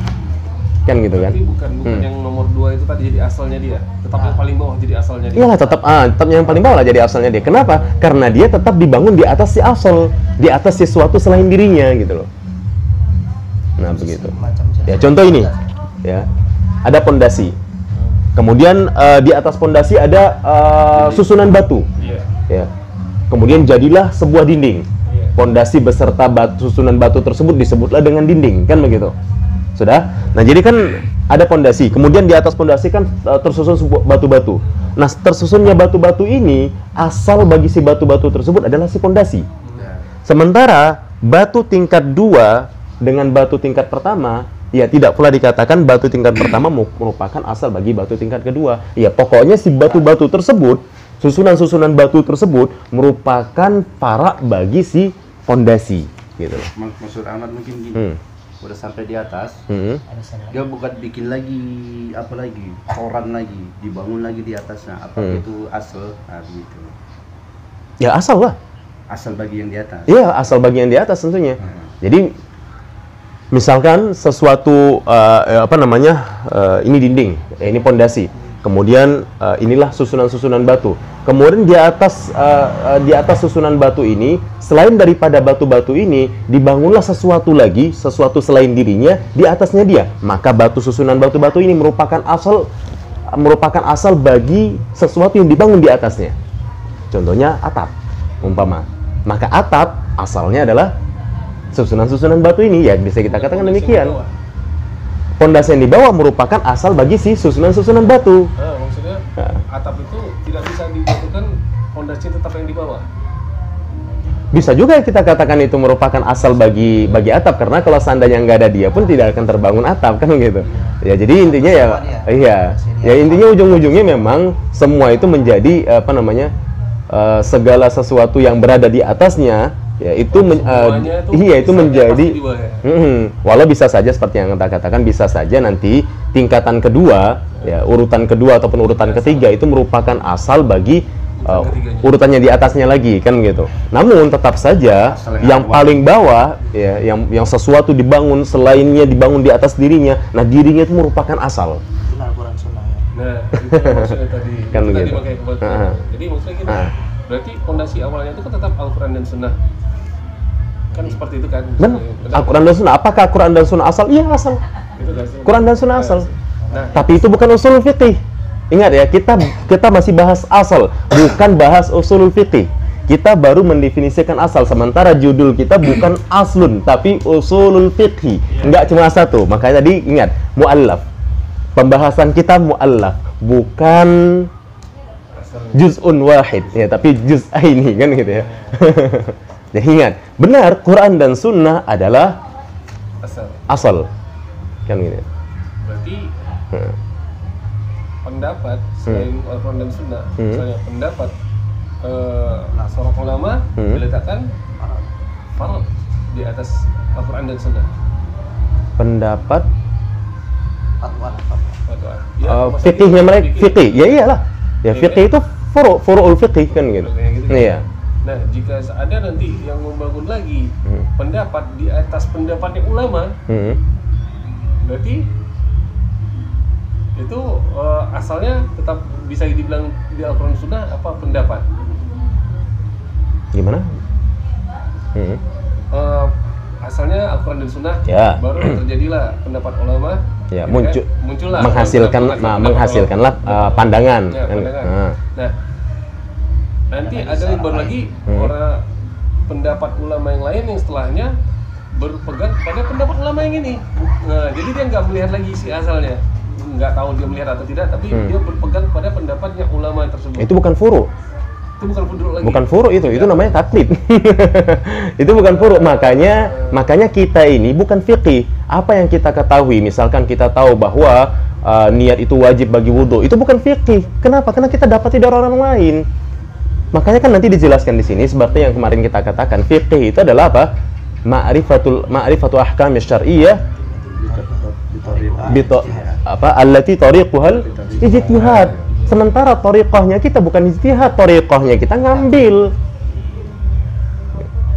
Kan gitu kan? Tapi bukan yang nomor 2 itu tadi jadi asalnya dia. Tetap yang paling bawah jadi asalnya dia. Iyalah, tetap yang paling bawah lah jadi asalnya dia. Kenapa? Karena dia tetap dibangun di atas si asal, di atas sesuatu selain dirinya gitu loh. Nah, begitu. Ya, contoh ini. Ya. Ada pondasi. Kemudian di atas pondasi ada susunan batu. Ya. Kemudian jadilah sebuah dinding. Pondasi beserta susunan batu tersebut disebutlah dengan dinding, kan begitu. Sudah? Nah, jadi kan ada pondasi. Kemudian di atas pondasi kan tersusun batu-batu. Nah, tersusunnya batu-batu ini asal bagi si batu-batu tersebut adalah si pondasi. Sementara batu tingkat 2 dengan batu tingkat pertama, ya tidak pula dikatakan batu tingkat pertama merupakan asal bagi batu tingkat kedua. Ya, pokoknya si batu-batu tersebut, susunan-susunan batu tersebut merupakan farak bagi si pondasi, gitu. Maksud Ahmad mungkin gini. Udah sampai di atas, dia bukan bikin lagi apa lagi, koran lagi, dibangun lagi di atasnya. Apa itu asal? Nah, gitu. Ya asal lah. Asal bagi yang di atas. Iya, asal bagi yang di atas tentunya. Jadi Misalkan sesuatu ini dinding, ini pondasi. Kemudian inilah susunan-susunan batu. Kemudian di atas susunan batu ini, selain daripada batu-batu ini, dibangunlah sesuatu lagi, sesuatu selain dirinya di atasnya dia. Maka susunan batu-batu ini merupakan asal bagi sesuatu yang dibangun di atasnya. Contohnya atap, umpama. Maka atap asalnya adalah susunan-susunan batu ini, ya bisa kita katakan demikian. Pondasi yang di bawah merupakan asal bagi si susunan-susunan batu. Maksudnya atap itu tidak bisa dijatuhkan pondasi tetap yang di bawah. Bisa juga kita katakan itu merupakan asal bagi atap, karena kalau seandainya nggak ada dia pun tidak akan terbangun atap, kan gitu. Ya jadi intinya intinya ujung-ujungnya memang semua itu menjadi segala sesuatu yang berada di atasnya. Ya itu itu menjadi walau bisa saja seperti yang kita katakan, bisa saja nanti tingkatan kedua, ya urutan kedua ataupun urutan ketiga itu merupakan asal bagi urutannya di atasnya lagi, kan gitu. Namun tetap saja yang paling bawah, ya yang sesuatu dibangun selainnya dibangun di atas dirinya, nah dirinya itu merupakan asal. Al-Quran Sunnah ya. Nah, itu maksudnya tadi. Kan tadi gitu. pakai kebetulan. Jadi maksudnya gini, berarti fondasi awalnya itu kan tetap Al-Quran dan Sunnah. Kan seperti itu kan. Benar. Al-Quran dan Sunnah. Apakah Quran dan Sunnah asal? Iya, asal. Itu kan. Quran dan Sunnah asal. Nah, tapi itu bukan usul fiqih. Ingat ya, kita masih bahas asal, bukan bahas usul fiqih. Kita baru mendefinisikan asal, sementara judul kita bukan aslun, tapi usulul fiqhi. Enggak cuma satu. Makanya tadi ingat, mu'allaf. Pembahasan kita mu'allaf, bukan juz'un wahid, ya, tapi juz'aini, kan gitu ya. Jadi ingat, benar Quran dan Sunnah adalah asal, kan gitu. Berarti pendapat selain Al-Quran dan Sunnah, misalnya pendapat seorang ulama diletakkan farad di atas Al-Quran dan Sunnah. Pendapat Fatwa. fikihnya mereka, fikih, ya iyalah. Ya fikih itu furu'ul fikih, kan gitu. Iya. Nah, jika ada nanti yang membangun lagi pendapat di atas pendapatnya ulama, berarti itu asalnya tetap bisa dibilang di Al-Quran Sunnah apa pendapat? Gimana? Asalnya Al-Quran dan Sunnah, ya. Baru terjadilah pendapat ulama, ya, gitu muncullah menghasilkanlah pandangan. Ya, pandangan. Nah, nanti ada baru lagi orang pendapat ulama yang lain yang setelahnya berpegang pada pendapat ulama yang ini. Nah, jadi dia nggak melihat lagi si asalnya, nggak tahu dia melihat atau tidak, tapi dia berpegang pada pendapatnya ulama tersebut. Itu bukan furu. Itu bukan furu lagi. Bukan furu itu namanya taklid. Itu bukan furu. Makanya kita ini bukan fiqih. Apa yang kita ketahui, misalkan kita tahu bahwa niat itu wajib bagi wudhu, itu bukan fiqih. Kenapa? Karena kita dapati dari orang lain. Makanya kan nanti dijelaskan di sini seperti yang kemarin kita katakan, fiqih itu adalah apa? Ma'rifatu ahkam syar'iyyah allati tariquhal ijtihad. Sementara tariqahnya kita bukan ijtihad, tariqahnya kita ngambil.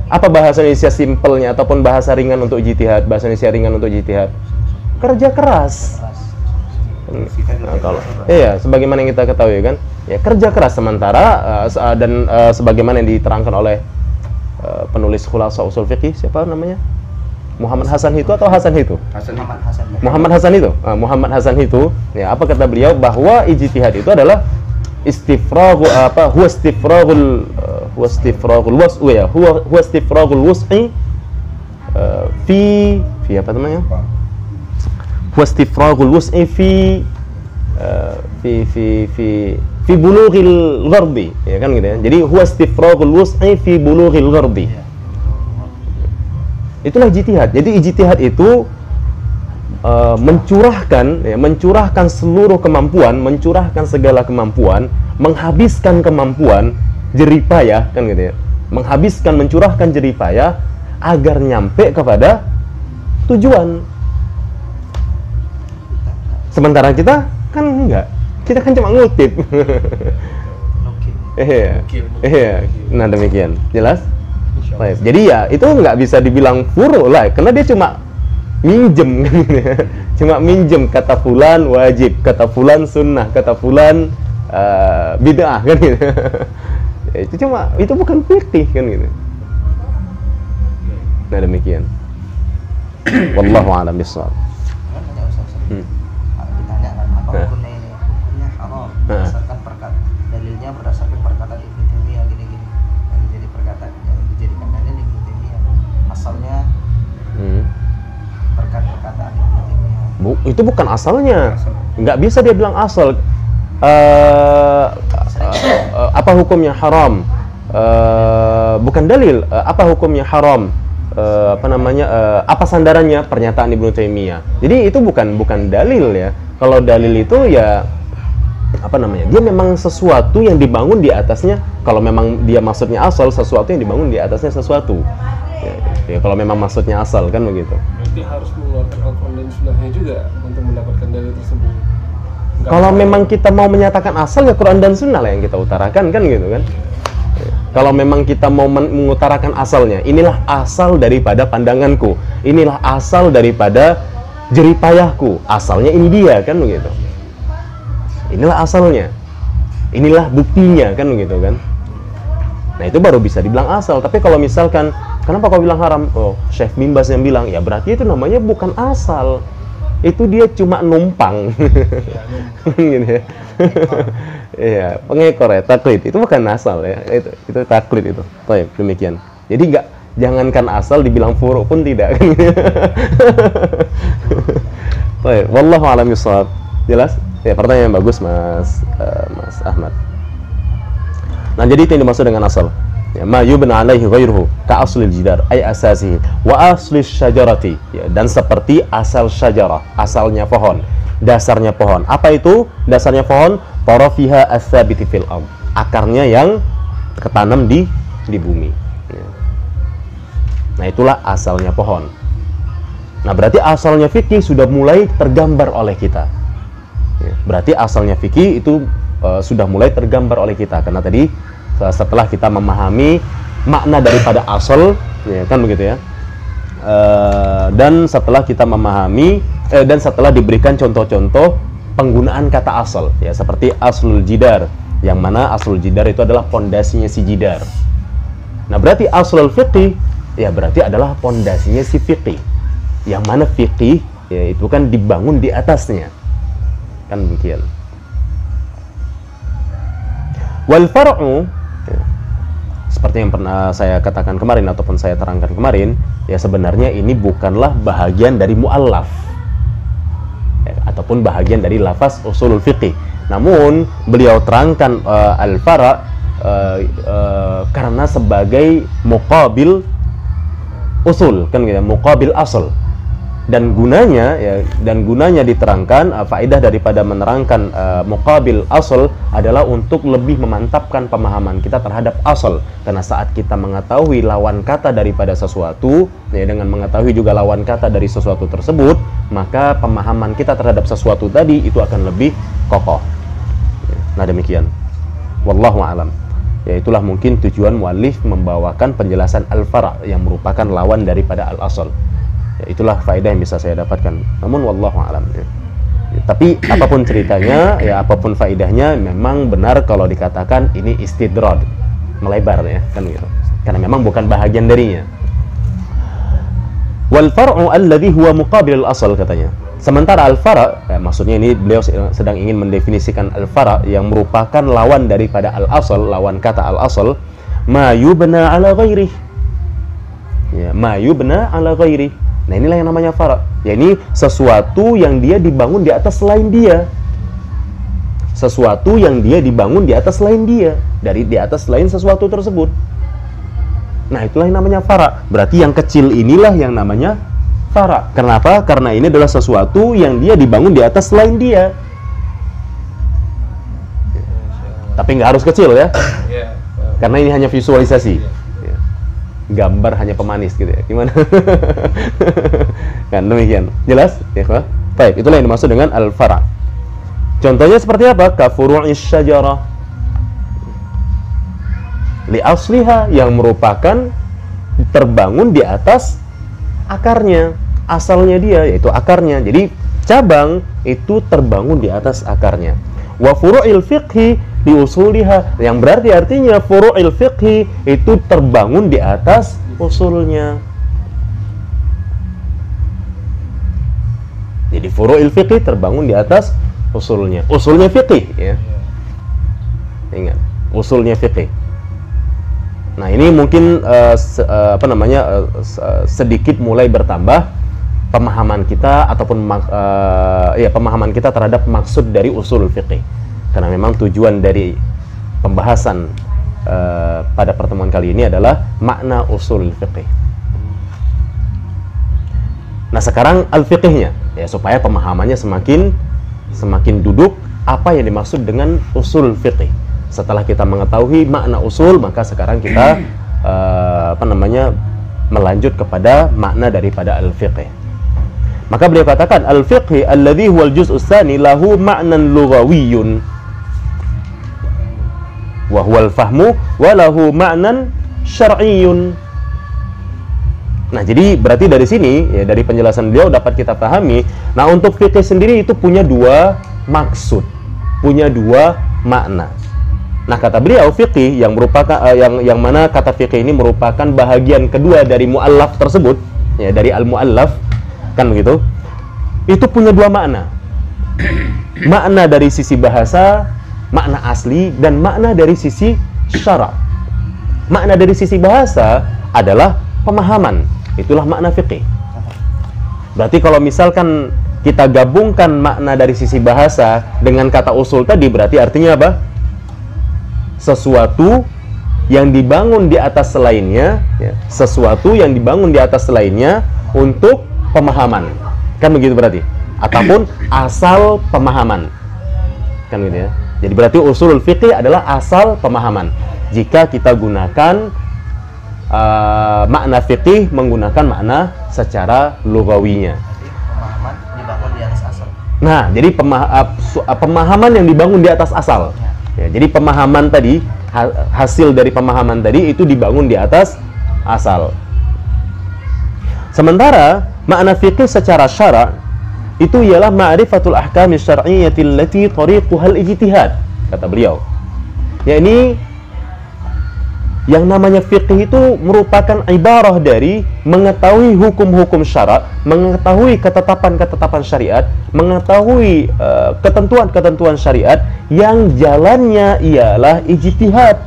Apa bahasa Indonesia simpelnya ataupun bahasa ringan untuk ijtihad? Bahasa Indonesia ringan untuk ijtihad, kerja keras. Nah, kalau sebagaimana yang kita ketahui kan, ya kerja keras. Sementara sebagaimana yang diterangkan oleh penulis Khulasa Usul Fiqih, siapa namanya? Muhammad Hasan itu atau Hasan itu? Muhammad Hasan itu. Muhammad Hasan itu, ya apa kata beliau, bahwa ijtihad itu adalah huwa istifraghul wus'i fi apa namanya? Huwa istifraghul wus'i fi bulughil gharbi, ya kan gitu ya. Jadi huwa istifraghul wus'i fi bulughil gharbi. Itulah ijtihad. Jadi ijtihad itu mencurahkan seluruh kemampuan, mencurahkan segala kemampuan, menghabiskan kemampuan, jeripayah, kan gitu ya. Mencurahkan jeripayah agar nyampe kepada tujuan. Sementara kita kan enggak. Kita kan cuma ngutip. Nah, demikian. Jelas? Baik. Jadi ya itu nggak bisa dibilang furu lah, karena dia cuma minjem kan gitu ya. Cuma minjem, kata fulan wajib, kata fulan sunnah, kata fulan bid'ah kan gitu. Itu bukan fikih kan gitu. Nah demikian. Wallahu a'lam bishawab. Hanya Ustaz, ditanya kan apa hukumnya ini? Hukumnya haram berdasarkan dalilnya berdasarkan perkataan Ibnu Taimiyah gini-gini. Yang jadi perkataan yang dijadikan dalil Ibnu Taimiyah. Asalnya perkataan Ibnu Taimiyah. Itu bukan asalnya. Nggak bisa dia bilang asal. Apa hukumnya haram? Bukan dalil. Apa hukumnya haram? Apa sandarannya? Pernyataan Ibnu Taimiyah. Jadi itu bukan dalil ya. Kalau dalil itu ya dia memang sesuatu yang dibangun di atasnya. Kalau memang dia maksudnya asal, sesuatu yang dibangun di atasnya sesuatu. Ya, kalau memang maksudnya asal kan begitu. Berarti harus mengeluarkan Al-Quran dan Sunnahnya juga untuk mendapatkan dalil tersebut. Kalau memang kita mau menyatakan asal, ya Quran dan Sunnah lah yang kita utarakan kan gitu kan. Kalau memang kita mau mengutarakan asalnya, inilah asal daripada pandanganku, inilah asal daripada jeripayahku, asalnya ini dia kan begitu. Inilah asalnya, inilah buktinya kan begitu kan. Nah itu baru bisa dibilang asal. Tapi kalau misalkan, kenapa kau bilang haram? Oh, Syekh Bin Baz yang bilang, ya berarti itu namanya bukan asal. Itu dia cuma numpang. Gitu ya. Iya, pengekor ya, taklid. Itu bukan asal ya. Itu taklid itu. Baik, demikian. Jadi jangankan asal dibilang furu pun tidak kan. Baik, wallahu a'lam bishawab. Jelas? Ya, pertanyaan yang bagus Mas Ahmad. Nah, jadi itu yang dimaksud dengan asal. Ya, ma yubna alaihi ghairuhu ka aslil jidar ay asasihi wa aslis syajarati, ya, dan seperti asal syajarah, asalnya pohon, dasarnya pohon. Apa itu dasarnya pohon? Tarafiha as-sabiti fil ard, akarnya yang ketanam di bumi, ya. Nah itulah asalnya pohon. Nah berarti asalnya fikih sudah mulai tergambar oleh kita, ya. Berarti asalnya fikih itu sudah mulai tergambar oleh kita, karena tadi setelah kita memahami makna daripada asal, ya kan begitu ya, dan setelah kita memahami dan setelah diberikan contoh-contoh penggunaan kata asal, ya seperti aslul jidar, yang mana aslul jidar itu adalah pondasinya si jidar. Nah berarti aslul fiqih ya berarti adalah pondasinya si fiqih, yang mana fiqih ya itu kan dibangun di atasnya, kan demikian. Wal far'u, seperti yang pernah saya katakan kemarin ataupun saya terangkan kemarin, ya sebenarnya ini bukanlah bahagian dari mu'allaf, ya, ataupun bahagian dari lafaz usulul fiqih. Namun beliau terangkan al-fara' karena sebagai muqabil usul, kan gitu, muqabil asal. Dan gunanya diterangkan, faedah daripada menerangkan muqabil asal adalah untuk lebih memantapkan pemahaman kita terhadap asal. Karena saat kita mengetahui lawan kata daripada sesuatu, ya, dengan mengetahui juga lawan kata dari sesuatu tersebut, maka pemahaman kita terhadap sesuatu tadi itu akan lebih kokoh. Nah demikian, wallahu a'lam. Ya itulah mungkin tujuan muallif membawakan penjelasan al-fara' yang merupakan lawan daripada al-asal. Ya, itulah faedah yang bisa saya dapatkan. Namun wallahu a'lam, ya. Tapi apapun ceritanya, ya apapun faedahnya, memang benar kalau dikatakan ini istidrad, melebar ya, kan gitu. Karena memang bukan bahagian darinya. Wal far'u alladhi huwa muqabil al-asal, katanya. Sementara al-fara', ya, maksudnya ini beliau sedang ingin mendefinisikan al-fara' yang merupakan lawan daripada al-asal, lawan kata al-asal, ma yubna ala ghairih. Ya, ma yubna ala ghairih. Nah inilah yang namanya fara'. Ya ini sesuatu yang dia dibangun di atas selain dia. Sesuatu yang dia dibangun di atas selain dia, dari di atas selain sesuatu tersebut. Nah itulah yang namanya fara'. Berarti yang kecil inilah yang namanya fara'. Kenapa? Karena ini adalah sesuatu yang dia dibangun di atas selain dia. Tapi nggak harus kecil ya. Karena ini hanya visualisasi. Gambar hanya pemanis gitu ya, gimana? Kan demikian, jelas ya Pak? Baik, itulah yang dimaksud dengan al-fara'. Contohnya seperti apa? Ka furu'is syajarah li asliha, yang merupakan terbangun di atas akarnya. asalnya dia, yaitu akarnya. Jadi cabang itu terbangun di atas akarnya. Wa furu'il fiqhi di usuliha, yang berarti artinya furu'il fiqhi itu terbangun di atas usulnya. Jadi furu'il fiqhi terbangun di atas usulnya. Usulnya fiqih, ya. Ingat, usulnya fiqih. Nah, ini mungkin sedikit mulai bertambah pemahaman kita ataupun pemahaman kita terhadap maksud dari usul fiqih. Karena memang tujuan dari pembahasan pada pertemuan kali ini adalah makna usul fiqih. Nah, sekarang al-fiqihnya, ya, supaya pemahamannya semakin duduk apa yang dimaksud dengan usul fiqih. Setelah kita mengetahui makna usul, maka sekarang kita melanjut kepada makna daripada al-fiqh. Maka beliau katakan al-fiqh alladhi huwal juz'us tsani lahu ma'nan lughawiyyun wa huwal fahmu wa lahu ma'nan syar'iyyun. Nah, jadi berarti dari sini, ya, dari penjelasan beliau dapat kita pahami, nah, untuk fiqh sendiri itu punya dua maksud, punya dua makna. Nah, kata beliau fiqih yang merupakan yang mana kata fiqih ini merupakan bahagian kedua dari muallaf tersebut, ya, dari al-muallaf, kan begitu. Itu punya dua makna. Makna dari sisi bahasa, makna asli, dan makna dari sisi syara'. Makna dari sisi bahasa adalah pemahaman. Itulah makna fiqih. Berarti kalau misalkan kita gabungkan makna dari sisi bahasa dengan kata usul tadi, berarti artinya apa? Sesuatu yang dibangun di atas selainnya, ya, sesuatu yang dibangun di atas selainnya untuk pemahaman, kan begitu berarti, ataupun asal pemahaman, kan gitu ya. Jadi berarti usulul fiqih adalah asal pemahaman. Jika kita gunakan makna fiqih menggunakan makna secara lugawinya. Pemahaman dibangun di atas asal. Nah, jadi pemahaman yang dibangun di atas asal. Ya, jadi pemahaman tadi, hasil dari pemahaman tadi itu dibangun di atas asal. Sementara makna fiqih secara syara' itu ialah ma'rifatul ahkam syar'iyyati allati tariquhal ijtihad, kata beliau. Ya, ini yang namanya fiqih itu merupakan ibarah dari mengetahui hukum-hukum syara', mengetahui ketetapan-ketetapan syariat, mengetahui ketentuan-ketentuan syariat yang jalannya ialah ijtihad,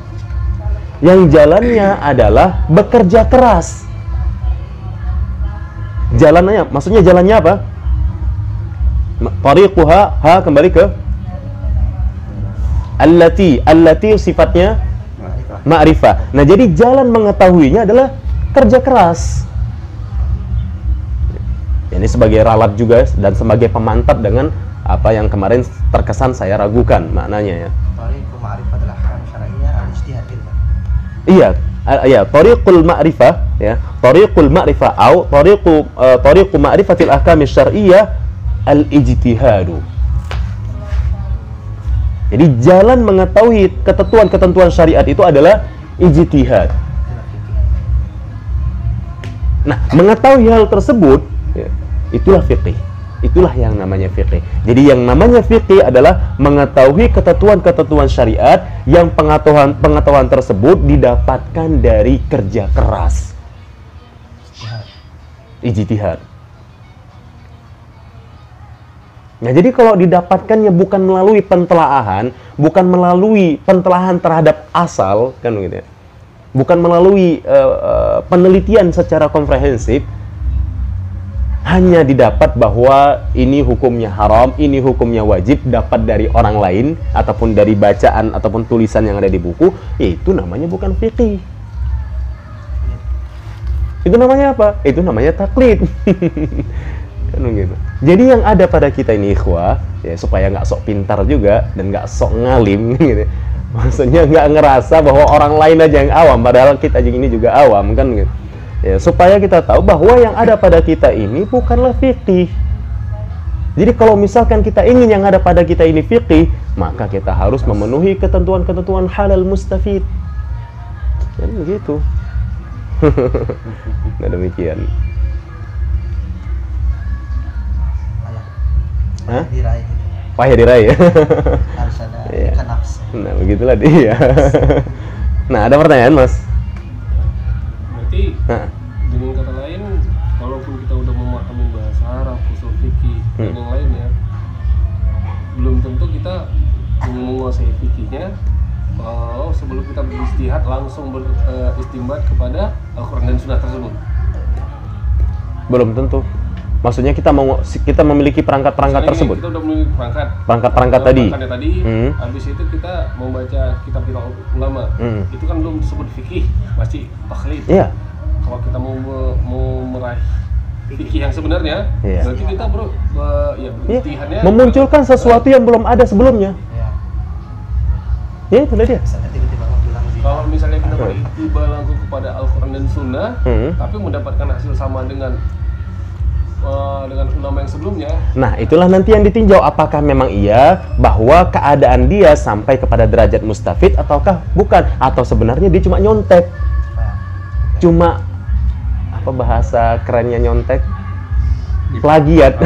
yang jalannya adalah bekerja keras. Jalannya, maksudnya jalannya apa? Tariquha, kembali ke allati sifatnya ma'rifah. Nah, jadi jalan mengetahuinya adalah kerja keras. Ini sebagai ralat juga dan sebagai pemantap dengan apa yang kemarin terkesan saya ragukan maknanya, ya. Tariqu ma'rifatul ahkam syar'iyyah al-ijtihad. Iya, tariqul ma'rifah, ya. Tariqul ma'rifah atau tariqu ma'rifatil ahkam syar'iyyah al-ijtihadu. Jadi jalan mengetahui ketentuan-ketentuan syariat itu adalah ijtihad. Nah, mengetahui hal tersebut, ya, itulah fiqih. Itulah yang namanya fiqih. Jadi yang namanya fiqih adalah mengetahui ketentuan-ketentuan syariat yang pengetahuan tersebut didapatkan dari kerja keras. Ijtihad. Nah, jadi kalau didapatkannya bukan melalui pentelaahan, bukan melalui pentelahan terhadap asal, kan gitu ya. Bukan melalui penelitian secara komprehensif, hanya didapat bahwa ini hukumnya haram, ini hukumnya wajib, dapat dari orang lain ataupun dari bacaan ataupun tulisan yang ada di buku, itu namanya bukan fiqih. Itu namanya apa? Itu namanya taklid. Kan begitu. Jadi yang ada pada kita ini ikhwah, ya, supaya nggak sok pintar juga dan nggak sok ngalim gitu. Maksudnya nggak ngerasa bahwa orang lain aja yang awam, padahal kita ini juga awam, kan gitu. Ya, supaya kita tahu bahwa yang ada pada kita ini bukanlah fiqih. Jadi kalau misalkan kita ingin yang ada pada kita ini fiqih, maka kita harus memenuhi ketentuan-ketentuan halal mustafid. Jadi begitu. Nah, demikian. Hah? Diraih. Payah diraih ya. Harus ada Iya. ikan nafsu. Nah begitulah dia. Nah ada pertanyaan Mas? Berarti Nah. dengan kata lain, walaupun kita udah memahami bahasa Arab, usul fikih dan yang lainnya, belum tentu kita menguasai fikihnya. Kalau sebelum kita beristihad langsung beristimbat kepada Al-Quran dan Sunnah tersebut. Belum tentu. Maksudnya kita memiliki perangkat-perangkat Misalnya tersebut. kita udah memiliki Perangkat-perangkat tadi. perangkatnya tadi. Habis itu kita membaca kitab-kitab ulama. Itu kan belum disebut fikih, masih taklid. Iya. Kalau kita mau meraih fikih yang sebenarnya, Iya. berarti kita Iya. beristihadnya Memunculkan sesuatu yang belum ada sebelumnya. Ya. Ya itulah dia. Misalnya tiba-tiba mau bilang zina. kalau misalnya kita beritiba langsung kepada Al-Quran dan Sunnah, tapi mendapatkan hasil sama dengan ulama yang sebelumnya. Nah itulah nanti yang ditinjau, apakah memang iya bahwa keadaan dia sampai kepada derajat mustafid ataukah bukan, atau sebenarnya dia cuma nyontek, cuma apa bahasa kerennya nyontek, plagiat.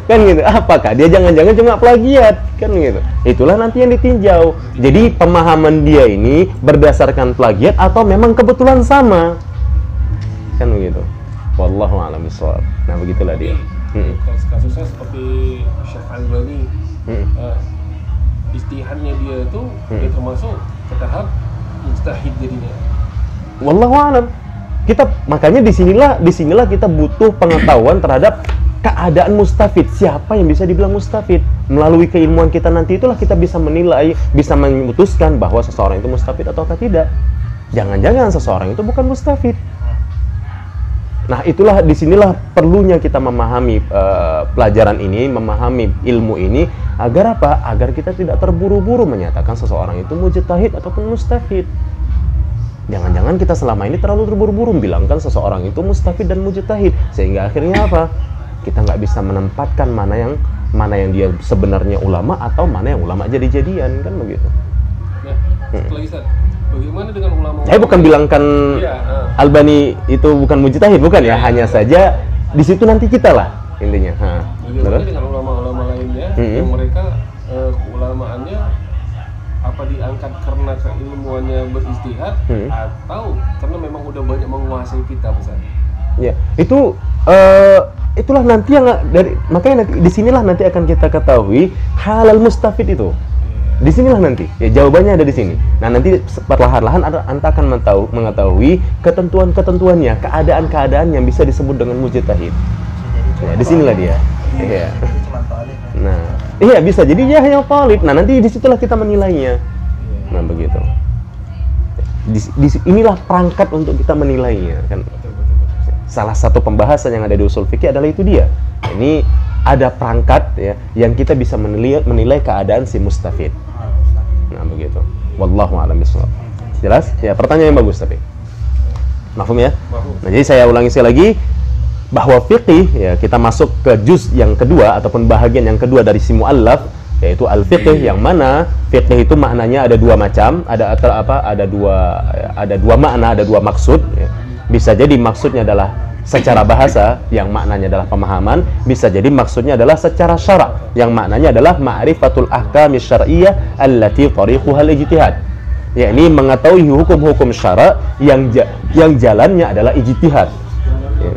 Kan gitu. Apakah dia jangan-jangan cuma plagiat, kan gitu. Itulah nanti yang ditinjau. Jadi pemahaman dia ini berdasarkan plagiat atau memang kebetulan sama, kan begitu. Wallahu a'lam bishawab. Nah begitulah dia. Kasusnya seperti Syekh Albani, istihadnya dia itu dia termasuk ke tahap mustahid jadinya. Wallahu a'lam. Makanya disinilah kita butuh pengetahuan terhadap keadaan mustafid. Siapa yang bisa dibilang mustafid? Melalui keilmuan kita nanti itulah kita bisa menilai, bisa memutuskan bahwa seseorang itu mustafid ataukah tidak. Jangan-jangan seseorang itu bukan mustafid. Nah itulah disinilah perlunya kita memahami pelajaran ini, memahami ilmu ini, agar apa? Agar kita tidak terburu-buru menyatakan seseorang itu mujtahid ataupun mustafid. Jangan-jangan kita selama ini terlalu terburu-buru bilangkan seseorang itu mustafid dan mujtahid, sehingga akhirnya apa? Kita nggak bisa menempatkan mana yang dia sebenarnya ulama atau mana yang ulama jadi-jadian, kan begitu. Nah, satu lagi Ustaz, bagaimana dengan ulama? Saya bukan bilangkan Albani itu bukan mujtahid, bukan ya, hanya saja di situ nanti kita lah intinya. Bagaimana dengan ulama-ulama lainnya yang mereka keulamaannya apa diangkat karena keilmuannya beristihad atau karena memang udah banyak menguasai kitab Ustaz? Ya, itulah nanti yang makanya nanti disinilah nanti akan kita ketahui halal mustafid itu. Disinilah nanti ya jawabannya ada di sini. Nah nanti perlahan-lahan Anda akan mengetahui ketentuan-ketentuannya, keadaan-keadaan yang bisa disebut dengan mujtahid. Ya, disinilah dia. Iya. Nah, iya bisa jadi dia hanya valid. Nah nanti disitulah kita menilainya. Nah begitu. Inilah perangkat untuk kita menilainya kan. Salah satu pembahasan yang ada di usul fikih adalah itu dia. Ini ada perangkat ya yang kita bisa menilai keadaan si mustafid. Nah begitu. Wallahu a'lam bishawab. Jelas? Ya pertanyaan yang bagus tapi. Mafhum ya? Nah jadi saya ulangi sekali lagi bahwa fikih ya kita masuk ke juz yang kedua ataupun bahagian yang kedua dari si muallaf, yaitu al-fiqh, yang mana fiqh itu maknanya ada dua macam, ada dua makna, ada dua maksud ya. Bisa jadi maksudnya adalah secara bahasa yang maknanya adalah pemahaman, bisa jadi maksudnya adalah secara syara' yang maknanya adalah ma'rifatul ahkam syar'iyyah allati tariquha al-ijtihad, yakni mengetahui hukum-hukum syara' yang jalannya adalah ijtihad ya.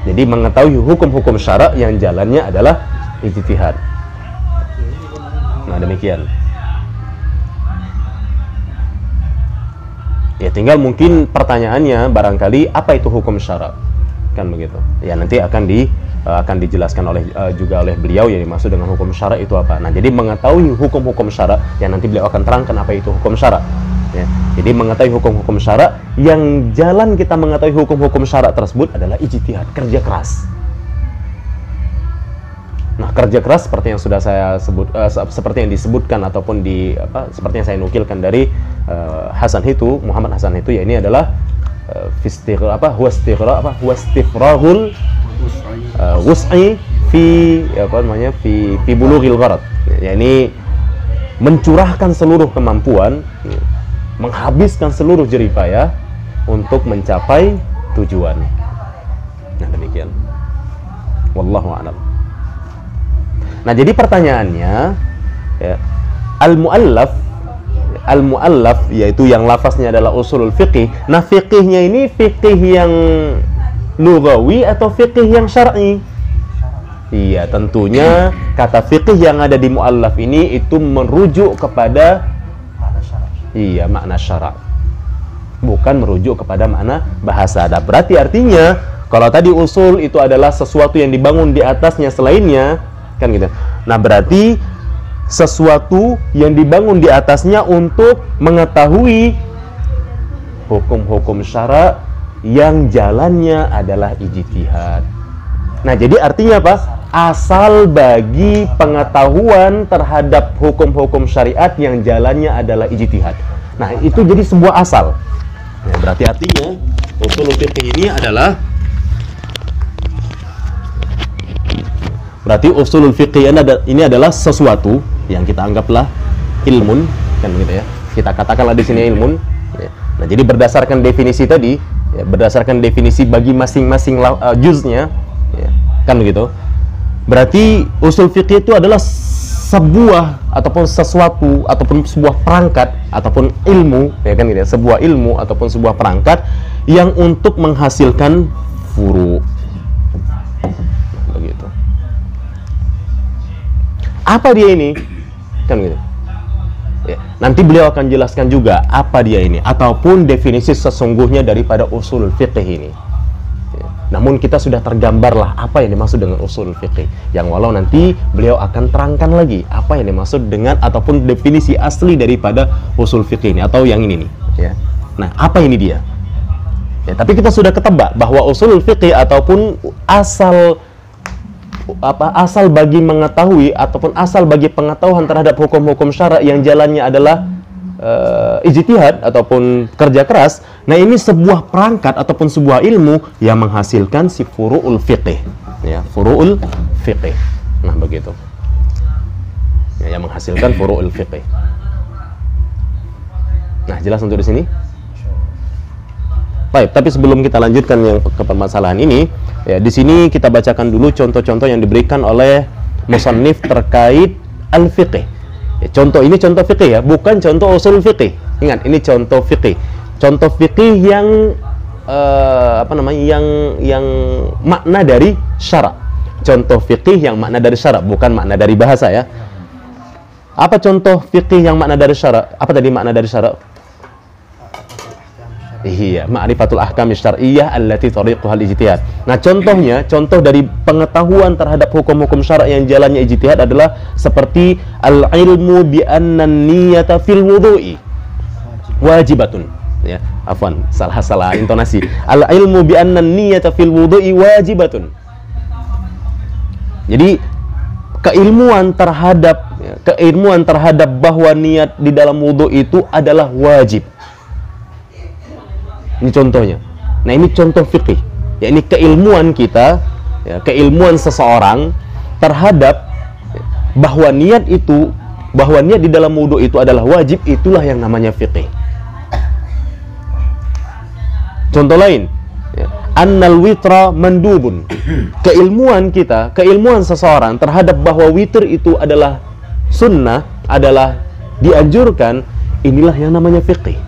Jadi mengetahui hukum-hukum syara' yang jalannya adalah ijtihad. Nah demikian. Ya tinggal mungkin pertanyaannya barangkali apa itu hukum syara', kan begitu. Ya nanti akan dijelaskan juga oleh beliau yang dimaksud dengan hukum syara' itu apa. Nah jadi mengetahui hukum-hukum syara' yang nanti beliau akan terangkan apa itu hukum syara'. Ya, jadi mengetahui hukum-hukum syara' yang jalan kita mengetahui hukum-hukum syara' tersebut adalah ijtihad, kerja keras. Nah, kerja keras seperti yang sudah saya sebut, seperti yang disebutkan ataupun seperti yang saya nukilkan dari Muhammad Hasan itu, ya ini adalah wastifrahul wus'i fi bulughil gharad. Ya ini mencurahkan seluruh kemampuan, menghabiskan seluruh jeripaya untuk mencapai tujuan. Nah demikian. Wallahu a'lam. Nah, jadi pertanyaannya, ya, al-mu'allaf yaitu yang lafaznya adalah usulul fiqih. Nah, fiqihnya ini fiqih yang lughawi atau fiqih yang syar'i? Iya, tentunya kata fiqih yang ada di mu'allaf ini itu merujuk kepada makna syara'. Bukan merujuk kepada makna bahasa. Nah, berarti artinya kalau tadi usul itu adalah sesuatu yang dibangun di atasnya selainnya, kan gitu. Nah, berarti sesuatu yang dibangun di atasnya untuk mengetahui hukum-hukum syara' yang jalannya adalah ijtihad. Nah, jadi artinya apa? Asal bagi pengetahuan terhadap hukum-hukum syariat yang jalannya adalah ijtihad. Nah, itu jadi sebuah asal. Nah, berarti artinya usul fiqih ini adalah usulul fiqih ini adalah sesuatu yang kita anggaplah ilmun, kan gitu ya. Kita katakanlah di sini ilmun. Ya. Nah, jadi berdasarkan definisi tadi, ya, berdasarkan definisi bagi masing-masing juznya, ya, kan begitu. Berarti usul fiqih itu adalah sebuah ataupun sesuatu ataupun sebuah perangkat ataupun ilmu, ya kan gitu ya, sebuah ilmu ataupun sebuah perangkat yang untuk menghasilkan furu'. Begitu. Apa dia ini? Kan gitu. Ya, nanti beliau akan jelaskan juga apa dia ini ataupun definisi sesungguhnya daripada usul fiqih ini. Ya, namun kita sudah tergambarlah apa yang dimaksud dengan usul fiqih. Yang walau nanti beliau akan terangkan lagi apa yang dimaksud dengan ataupun definisi asli daripada usul fiqih ini atau yang ini nih. Ya. Nah, apa ini dia? Ya, tapi kita sudah ketebak bahwa usul fiqih ataupun asal bagi mengetahui ataupun asal bagi pengetahuan terhadap hukum-hukum syara' yang jalannya adalah ijtihad ataupun kerja keras. Nah, ini sebuah perangkat ataupun sebuah ilmu yang menghasilkan si furu'ul fiqih, ya, furu'ul fiqih. Nah, begitu. Ya, yang menghasilkan furu'ul fiqih. Nah, jelas untuk di sini? Baik, tapi sebelum kita lanjutkan yang ke permasalahan ini, ya, di sini kita bacakan dulu contoh-contoh yang diberikan oleh musannif terkait al-fiqih. Ya, contoh ini contoh fiqih ya, bukan contoh usul fiqih. Ingat, ini contoh fiqih. Contoh fiqih yang yang makna dari syara'. Contoh fiqih yang makna dari syara', bukan makna dari bahasa ya. Apa contoh fiqih yang makna dari syara'? Apa tadi makna dari syara'? Iya, ma'rifatul ahkam syar'iyyah allati tariquhal ijtihad. Nah, contohnya, contoh dari pengetahuan terhadap hukum-hukum syara' yang jalannya ijtihad adalah seperti al-ilmu bi anna niyyata fil wudu'i wajibatun. Ya, afwan, salah intonasi. Al-ilmu bi anna niyyata fil wudu'i wajibatun. Jadi keilmuan terhadap bahwa niat di dalam wudu itu adalah wajib. Ini contohnya. Nah, ini contoh fikih. Ya, ini keilmuan kita, ya, keilmuan seseorang terhadap bahwa niat di dalam wudu itu adalah wajib, itulah yang namanya fikih. Contoh lain, ya, annal witra mandubun. Keilmuan kita, keilmuan seseorang terhadap bahwa witir itu adalah sunnah, adalah dianjurkan, inilah yang namanya fikih.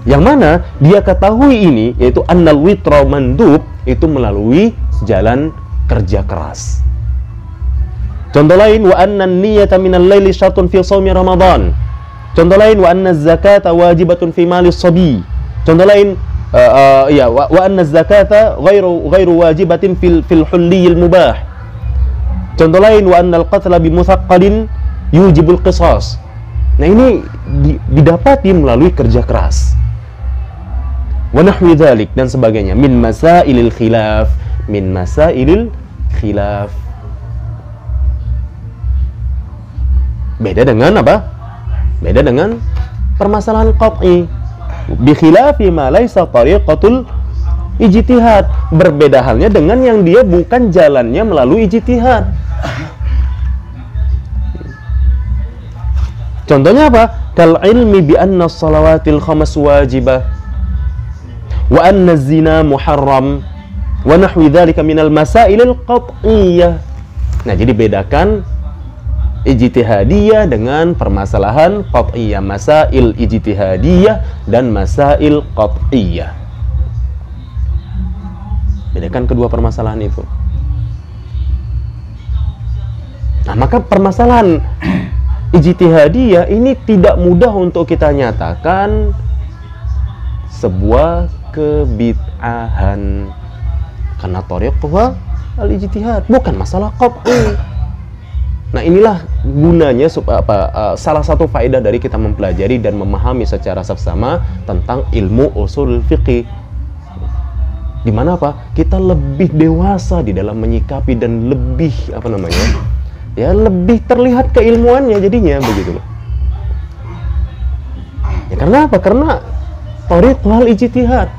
Yang mana dia ketahui ini, yaitu annal witra mandub, itu melalui jalan kerja keras. Contoh lain, wa anna niyyata minal laili syartun fi shaumi Ramadan. Contoh lain, wa anna zakata wajibatun fi mali sabi. Contoh lain, wa anna zakata ghairu wajibatin fil hulliyil mubah. Contoh lain, wa anna al-qatla bi muthaqqalin yujibul qisas. Nah, ini didapati melalui kerja keras. Wa nahwi dzalik, dan sebagainya, min masailil khilaf, Beda dengan apa? Beda dengan permasalahan qat'i. Bi khilafi ma laisa tariqatul ijtihad. Berbeda halnya dengan yang dia bukan jalannya melalui ijtihad. Contohnya apa? Kal ilmi bi anna shalawatil khamas wajibah wa anna zina muharram. wa nahwi dzalika minal masailil qat'iyyah. Nah, jadi bedakan ijtihadiyah dengan permasalahan qat'iyyah, masail ijtihadiyah dan masail qat'iyyah. Bedakan kedua permasalahan itu. Nah, maka permasalahan ijtihadiyah ini tidak mudah untuk kita nyatakan sebuah kebid'ahan karena thariqah al-ijtihad, bukan masalah qat'i. Nah, inilah gunanya salah satu faedah dari kita mempelajari dan memahami secara seksama tentang ilmu usul fiqih. Di mana apa? Kita lebih dewasa di dalam menyikapi dan lebih ya lebih terlihat keilmuannya jadinya begitu loh. Ya karena apa? Karena thariqah al-ijtihad.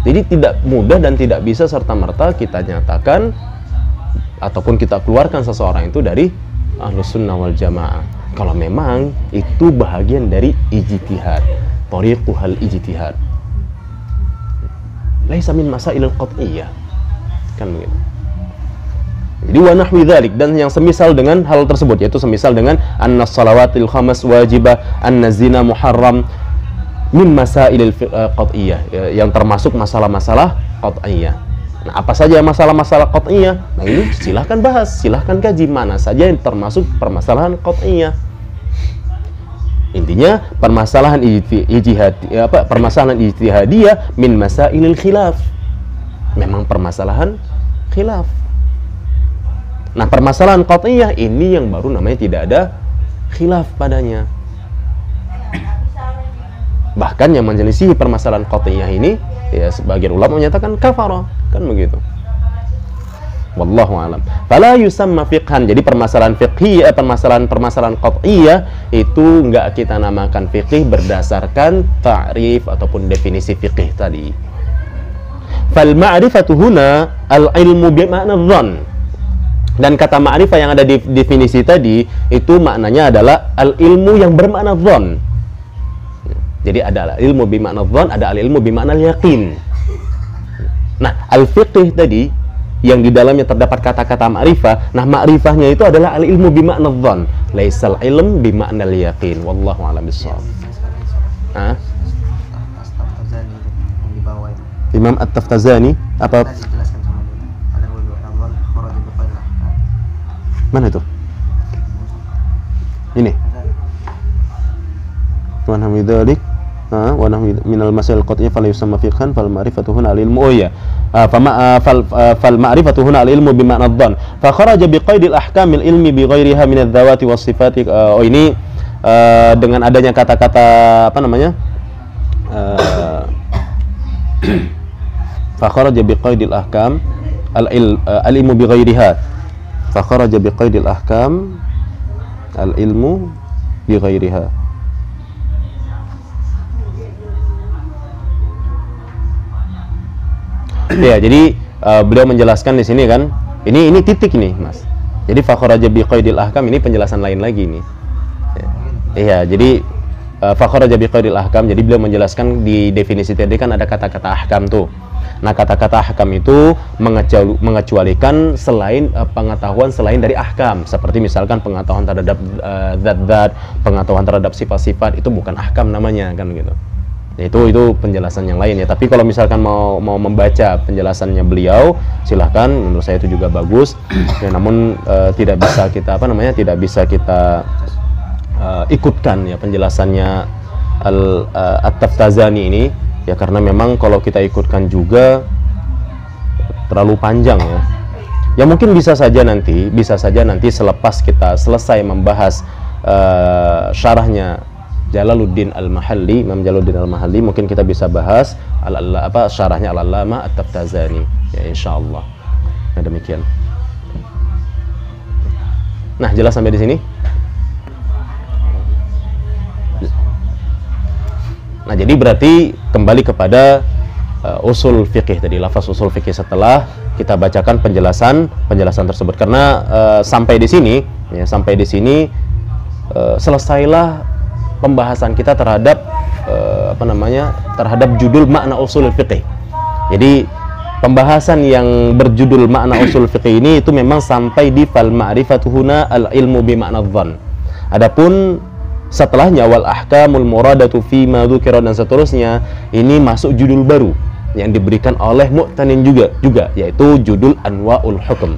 Jadi tidak mudah dan tidak bisa serta-merta kita nyatakan ataupun kita keluarkan seseorang itu dari Ahlus Sunnah wal Jamaah. Kalau memang itu bahagian dari ijtihad, thariqah al-ijtihad. Laisa min masail al-qat'iyyah. Kan begitu. Jadi wa nahwi dzalik, dan yang semisal dengan hal tersebut, yaitu semisal dengan anna shalawatil khamas wajibah, anna zina muharram, min masailil qat'iyyah, yang termasuk masalah-masalah qat'iyyah. Nah, apa saja masalah-masalah qat'iyyah? Nah, ini silahkan bahas, silahkan kaji mana saja yang termasuk permasalahan qat'iyyah. Intinya permasalahan permasalahan ijtihadiyah min masailil khilaf. Memang permasalahan khilaf. Nah, permasalahan qat'iyyah ini yang baru namanya tidak ada khilaf padanya. Bahkan yang menyelisih permasalahan qat'iyyah ini, ya sebagian ulama menyatakan kafara, kan begitu. Wallahu a'lam. Fala yusamma fiqhan. Jadi permasalahan fiqhiyah, permasalahan qat'iyyah itu enggak kita namakan fiqih berdasarkan ta'rif ataupun definisi fiqih tadi. Fal ma'rifatu huna al-ilmu bi ma'na dhann. Dan kata ma'rifah yang ada di definisi tadi itu maknanya adalah al-ilmu yang bermakna dhann. Jadi ada ilmu bimakna dhann, ada al-ilmu bimakna yaqin. Nah, al-fiqih tadi yang di dalamnya terdapat kata-kata ma'rifah. Nah, ma'rifahnya itu adalah al-ilmu bimakna dhann, laisal ilm bimakna yaqin. Wallahu a'lam bishawab. Ah? At-Taftazani yang di bawah itu. Imam At-Taftazani apa? Dijelaskan sama dia. Ada beberapa kharaja biqail. Mana itu? Ini. Wa nahwi dzalik, wa nahwi minal masail qat'iyyah fala yusamma fiqhan fal ma'rifatu huna al-ilmu. Oh ya. Fal ma'rifatu huna al-ilmu bima'na dhann. Fa kharaja biqaidil ahkamil ilmi bi ghairiha min adz-dzawati was sifati. Oh ini dengan adanya kata-kata apa namanya? Fa kharaja biqaidil ahkam al-ilmu bi ghairiha. Fa kharaja biqaidil ahkam al-ilmu bi ghairiha. Ya, jadi beliau menjelaskan di sini kan, ini titik nih, Mas. Jadi fa kharaja biqaidil ahkam ini penjelasan lain lagi nih. Iya, jadi fa kharaja biqaidil ahkam, jadi beliau menjelaskan di definisi tadi kan ada kata-kata ahkam tuh. Nah, kata-kata ahkam itu mengecualikan selain pengetahuan selain dari ahkam, seperti misalkan pengetahuan terhadap zat-zat, pengetahuan terhadap sifat-sifat, itu bukan ahkam namanya kan gitu. Ya, itu penjelasan yang lain ya. Tapi kalau misalkan mau membaca penjelasannya beliau, silahkan, menurut saya itu juga bagus. Ya, namun tidak bisa kita tidak bisa kita ikutkan ya penjelasannya At-Taftazani ini. Ya karena memang kalau kita ikutkan juga terlalu panjang ya. Ya mungkin bisa saja nanti selepas kita selesai membahas syarahnya Jalaluddin Al-Mahalli, Imam Jalaluddin Al-Mahalli, mungkin kita bisa bahas syarahnya Al-Allamah At-Taftazani ya insyaallah. Nah, demikian. Nah, jelas sampai di sini? Nah, jadi berarti kembali kepada usul fikih tadi, lafaz usul fikih setelah kita bacakan penjelasan tersebut. Karena sampai di sini selesailah pembahasan kita terhadap terhadap judul makna usul fikih. Jadi pembahasan yang berjudul makna usul fiqih ini itu memang sampai di fal ma'rifatu huna al ilmu bi makna dhann. Adapun setelahnya wal ahkamul muradatu fi ma dzukira dan seterusnya, ini masuk judul baru yang diberikan oleh Mu'tanin juga yaitu judul Anwa'ul Hukm.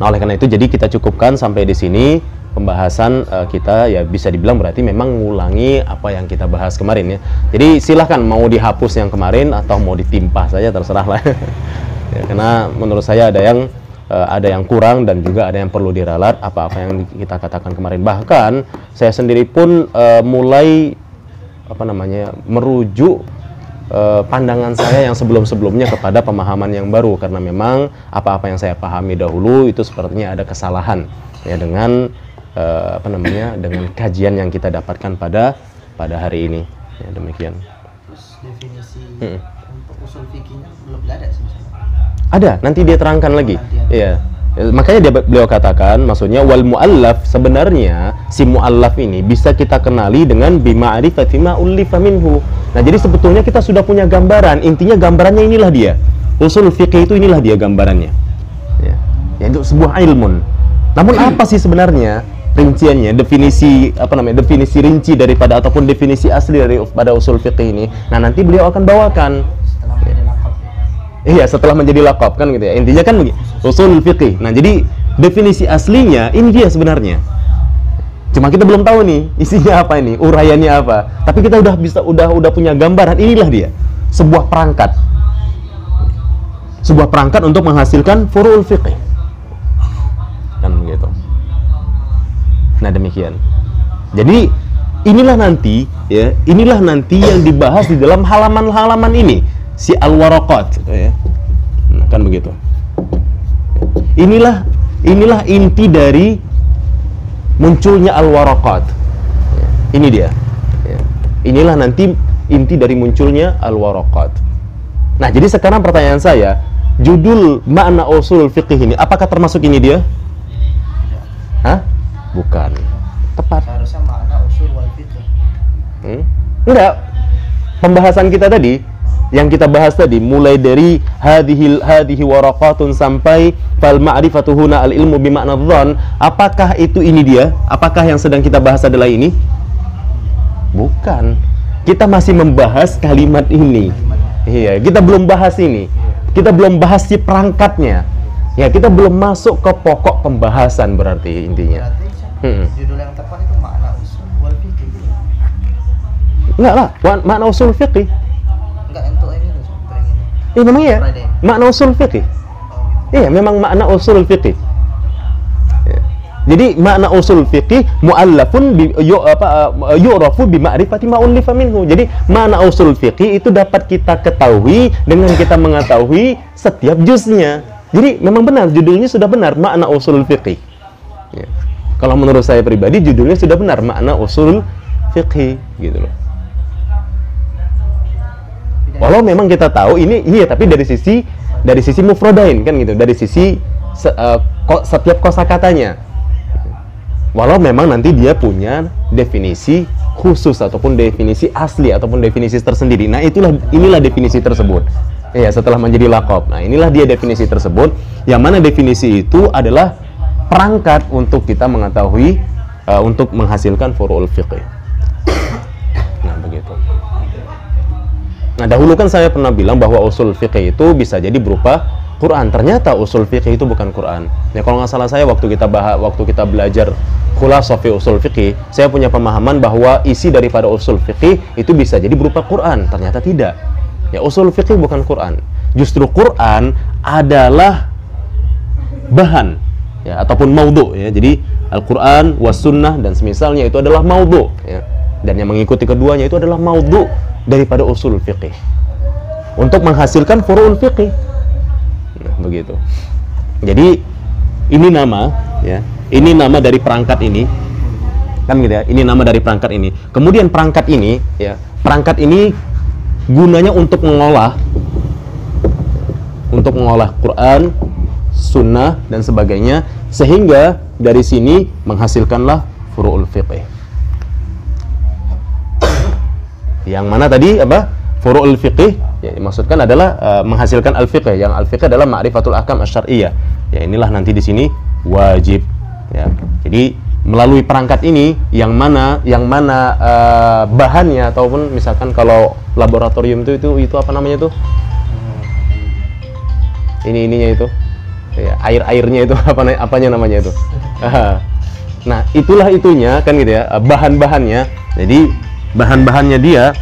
Nah, oleh karena itu jadi kita cukupkan sampai di sini pembahasan kita, ya bisa dibilang berarti memang mengulangi apa yang kita bahas kemarin ya. Jadi silahkan mau dihapus yang kemarin atau mau ditimpah saja, terserah lah. Ya, karena menurut saya ada yang kurang dan juga ada yang perlu diralat apa-apa yang kita katakan kemarin. Bahkan saya sendiri pun mulai merujuk pandangan saya yang sebelum-sebelumnya kepada pemahaman yang baru, karena memang apa-apa yang saya pahami dahulu itu sepertinya ada kesalahan ya dengan dengan kajian yang kita dapatkan pada hari ini ya, demikian. Terus definisi untuk usul fikihnya belum ada sih misalnya. Ada, nanti dia terangkan lagi. Iya. Makanya beliau katakan, maksudnya wal muallaf, sebenarnya si muallaf ini bisa kita kenali dengan bima'rifati ma ullifa minhu. Nah, jadi sebetulnya kita sudah punya gambaran, intinya gambarannya inilah dia. Usul fikih itu inilah dia gambarannya. Ya. Yaitu sebuah ilmun. Namun apa sih sebenarnya rinciannya, definisi definisi rinci daripada ataupun definisi asli pada usul fikih ini? Nah, nanti beliau akan bawakan. Iya, setelah menjadi laqab kan gitu ya. Intinya kan begini, usul fiqih. Nah, jadi definisi aslinya ini dia sebenarnya. Cuma kita belum tahu nih isinya apa ini, uraiannya apa. Tapi kita udah punya gambaran, inilah dia. Sebuah perangkat. Sebuah perangkat untuk menghasilkan furu'ul fiqih. Kan begitu. Nah, demikian. Jadi inilah nanti yang dibahas di dalam halaman-halaman ini. Si al-waraqat ya. Nah, kan begitu. Inilah inti dari munculnya al-waraqat. Ini dia. Ya. Inilah nanti inti dari munculnya al-waraqat. Nah, jadi sekarang pertanyaan saya, judul makna usul fiqih ini apakah termasuk ini dia? Hah? Bukan. Tepat. Seharusnya makna usul wal fiqih. Enggak. Pembahasan kita tadi yang kita bahas tadi, mulai dari hadhihi waraqatun sampai fal ma'rifatu huna al ilmu bi makna dhann, apakah itu ini dia? Apakah yang sedang kita bahas adalah ini? Bukan. Kita masih membahas kalimat ini. Iya, kita belum bahas ini. Kita belum bahas si perangkatnya. Ya, kita belum masuk ke pokok pembahasan berarti intinya. Berarti judul yang tepat itu makna usul wal fiqih. Enggak lah, makna usul fiqih. Enggak, untuk ini tuh, untuk yang ini. Iya, memang iya. Makna usul fiqih. Iya, memang makna usul fiqih. Ya. Jadi makna usul fiqih muallafun yu'rafu bi ma'rifati ma ullifa minhu. Jadi makna usul fiqih itu dapat kita ketahui dengan kita mengetahui setiap juznya. Jadi memang benar, judulnya sudah benar, makna usul fiqih. Ya. Kalau menurut saya pribadi judulnya sudah benar, makna usul fiqih gitu loh. Walau memang kita tahu ini ya, tapi dari sisi mufradain kan gitu, dari sisi setiap kosakatanya. Walau memang nanti dia punya definisi khusus ataupun definisi asli ataupun definisi tersendiri. Nah, inilah definisi tersebut. Ya, setelah menjadi laqab. Nah, inilah dia definisi tersebut, yang mana definisi itu adalah perangkat untuk kita mengetahui untuk menghasilkan furu'ul fiqih. Nah, begitu. Nah, dahulu kan saya pernah bilang bahwa usul fiqih itu bisa jadi berupa Quran. Ternyata usul fiqih itu bukan Quran. Ya, kalau nggak salah saya waktu kita belajar khulasah fi usul fiqih, saya punya pemahaman bahwa isi daripada usul fiqih itu bisa jadi berupa Quran. Ternyata tidak. Ya, usul fiqih bukan Quran. Justru Quran adalah bahan ya, ataupun maudhu ya. Jadi Al-Quran, was sunnah dan semisalnya itu adalah maudhu ya. Dan yang mengikuti keduanya itu adalah maudhu daripada usul fiqih untuk menghasilkan furu'ul fiqih. Nah, begitu. Jadi ini nama ya, ini nama dari perangkat ini kan gitu ya, ini nama dari perangkat ini. Kemudian perangkat ini ya, perangkat ini gunanya untuk mengolah Quran, sunnah dan sebagainya, sehingga dari sini menghasilkanlah furu'ul fiqih. Yang mana tadi apa? Furu'ul fiqih ya dimaksudkan adalah menghasilkan al-fiqh, yang al-fiqh adalah ma'rifatul ahkam asy-syar'iyyah. Ya inilah nanti di sini wajib ya. Jadi melalui perangkat ini yang mana bahannya, ataupun misalkan kalau laboratorium itu apa namanya itu? Ininya itu. Ya, airnya itu apanya namanya itu. Nah, itulah itunya kan gitu ya, bahan-bahannya. Jadi bahan-bahannya dia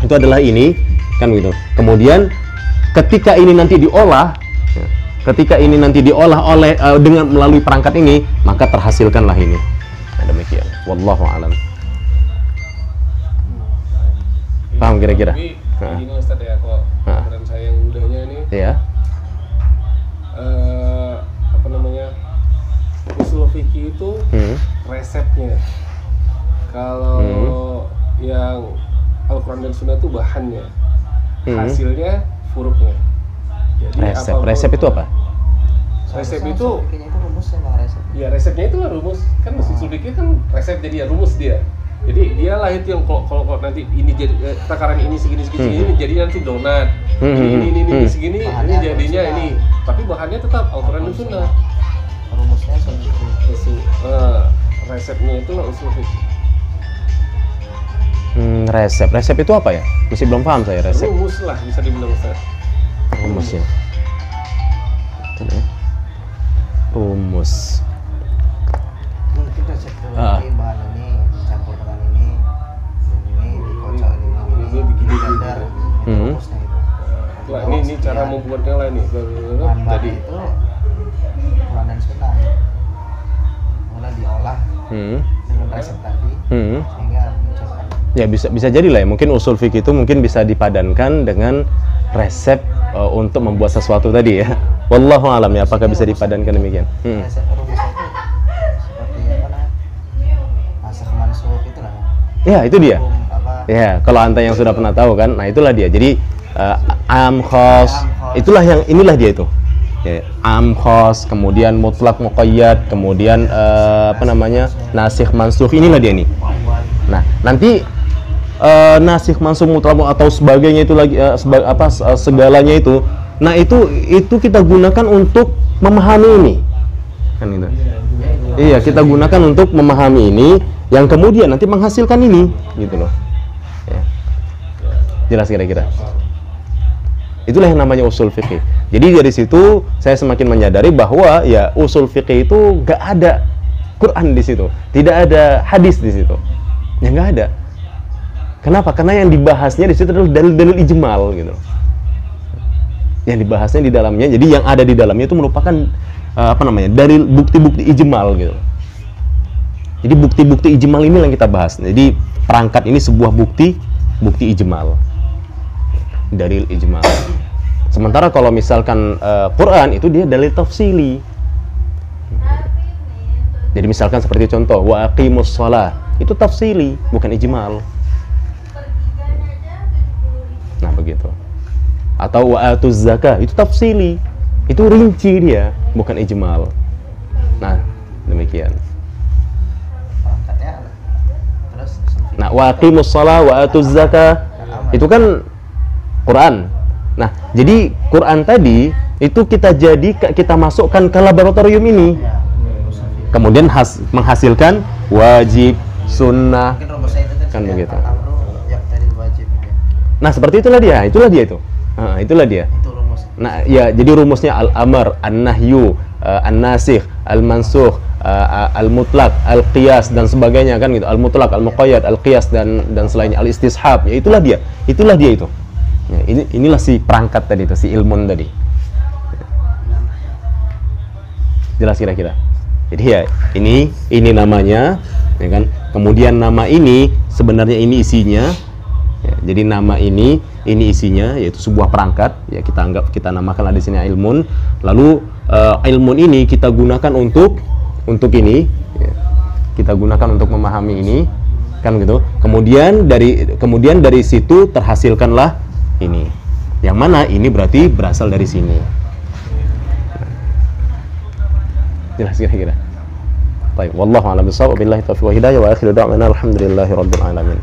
itu adalah ini kan gitu. Kemudian ketika ini nanti diolah, oleh dengan melalui perangkat ini, maka terhasilkanlah ini. Nah, demikian. Wallahu a'lam. Paham kira-kira? Tapi ini Ustaz ya, kok kemudian saya yang mudanya ini ya. Apa namanya, usul fikih itu resepnya. Kalau yang Al-Quran dan Sunnah itu bahannya, hasilnya furuknya. Jadi Resep itu apa? Kayaknya Resep itu itu rumusnya nggak resep. ya, resepnya itu lah rumus kan. Usul fikih kan resep, jadi ya rumus dia. Jadi dia lah itu yang kalau nanti ini jadi takaran ini segini ini jadi nanti donat. Ini segini, Bahannya ini jadinya Al-Quran. ini. Tapi bahannya tetap Al-Quran dan Sunnah. Rumusnya seperti Resepnya itu lah usul fikih. Resep itu apa ya? Masih belum paham saya resep. Rumus lah bisa dibilang Ustaz. Rumusnya. Betul ya? Rumus. mungkin resep ini bahan ini dicampur dengan ini dikocok ini begini. blender rumusnya itu. Wah, ini cara membuatnya lah ini. Bahan-bahan Jadi itu Quran dan Sunnah mulai diolah dengan resep tadi sehingga mencetak. Ya bisa jadi lah ya. Mungkin usul fikih itu mungkin bisa dipadankan dengan resep untuk membuat sesuatu tadi ya. Wallahu alam ya, apakah bisa dipadankan demikian? Resep rumusnya itu seperti apa namanya, masak mansuk itu lah Ya itu dia. apa Ya kalau anda yang sudah pernah tahu kan, nah itulah dia. Jadi am khos, inilah dia itu. Ya, am khos, kemudian mutlak muqayyad, kemudian nasikh mansukh, inilah dia nih. Nah nanti nasikh mansukh mutlak atau sebagainya itu lagi segalanya itu. Nah itu kita gunakan untuk memahami ini kan gitu. Iya, kita gunakan untuk memahami ini yang kemudian nanti menghasilkan ini gitu loh ya. Jelas kira-kira? Itulah yang namanya usul fikih. Jadi dari situ saya semakin menyadari bahwa ya usul fikih itu gak ada Quran di situ, tidak ada hadis di situ, ya nggak ada. Kenapa? Karena yang dibahasnya di situ adalah dalil-dalil ijmal gitu. Yang dibahasnya di dalamnya, jadi yang ada di dalamnya itu merupakan dari bukti-bukti ijmal gitu. Jadi bukti-bukti ijmal ini yang kita bahas. Jadi perangkat ini sebuah bukti ijmal, dalil ijmal. Sementara kalau misalkan Quran itu dia dalil tafsili. Jadi misalkan seperti contoh wa aqimus shalah, itu tafsili bukan ijmal. Nah begitu. Atau wa atuz zakah, itu tafsili, itu rinci dia, bukan ijmal. Nah demikian. perangkatnya terus Nah wa aqimus shalah wa atuz zakah itu kan Quran. Nah jadi Quran tadi itu kita masukkan ke laboratorium ini, kemudian menghasilkan wajib, sunnah, mungkin rumusnya itu kan begitu. amru yaqtadil wajib gitu. Nah seperti itulah dia itu. Itulah dia. Itu rumus. Nah ya, jadi rumusnya al-amr, an-nahyu, an-nasikh, al-mansukh, al-mutlaq, al-qiyas dan sebagainya kan gitu. Al-mutlaq, al-muqayyad, al-qiyas dan selainnya, al-istishab. Ya itulah dia itu. Ya, inilah si perangkat tadi itu, si ilmun tadi. Jelas kira-kira? Jadi ya ini namanya, ya kan? Kemudian nama ini sebenarnya ini isinya. Ya, jadi nama ini isinya yaitu sebuah perangkat, ya kita namakanlah di sini ilmun. Lalu ilmun ini kita gunakan untuk ini, ya. Kita gunakan untuk memahami ini, kan gitu. Kemudian dari situ terhasilkanlah ini. Yang mana ini berarti berasal dari sini. Jelas kira-kira? Baik, wallahu a'lam bishawab, billahi taufiq wa hidayah, wa akhiru da'wana alhamdulillahi rabbil alamin.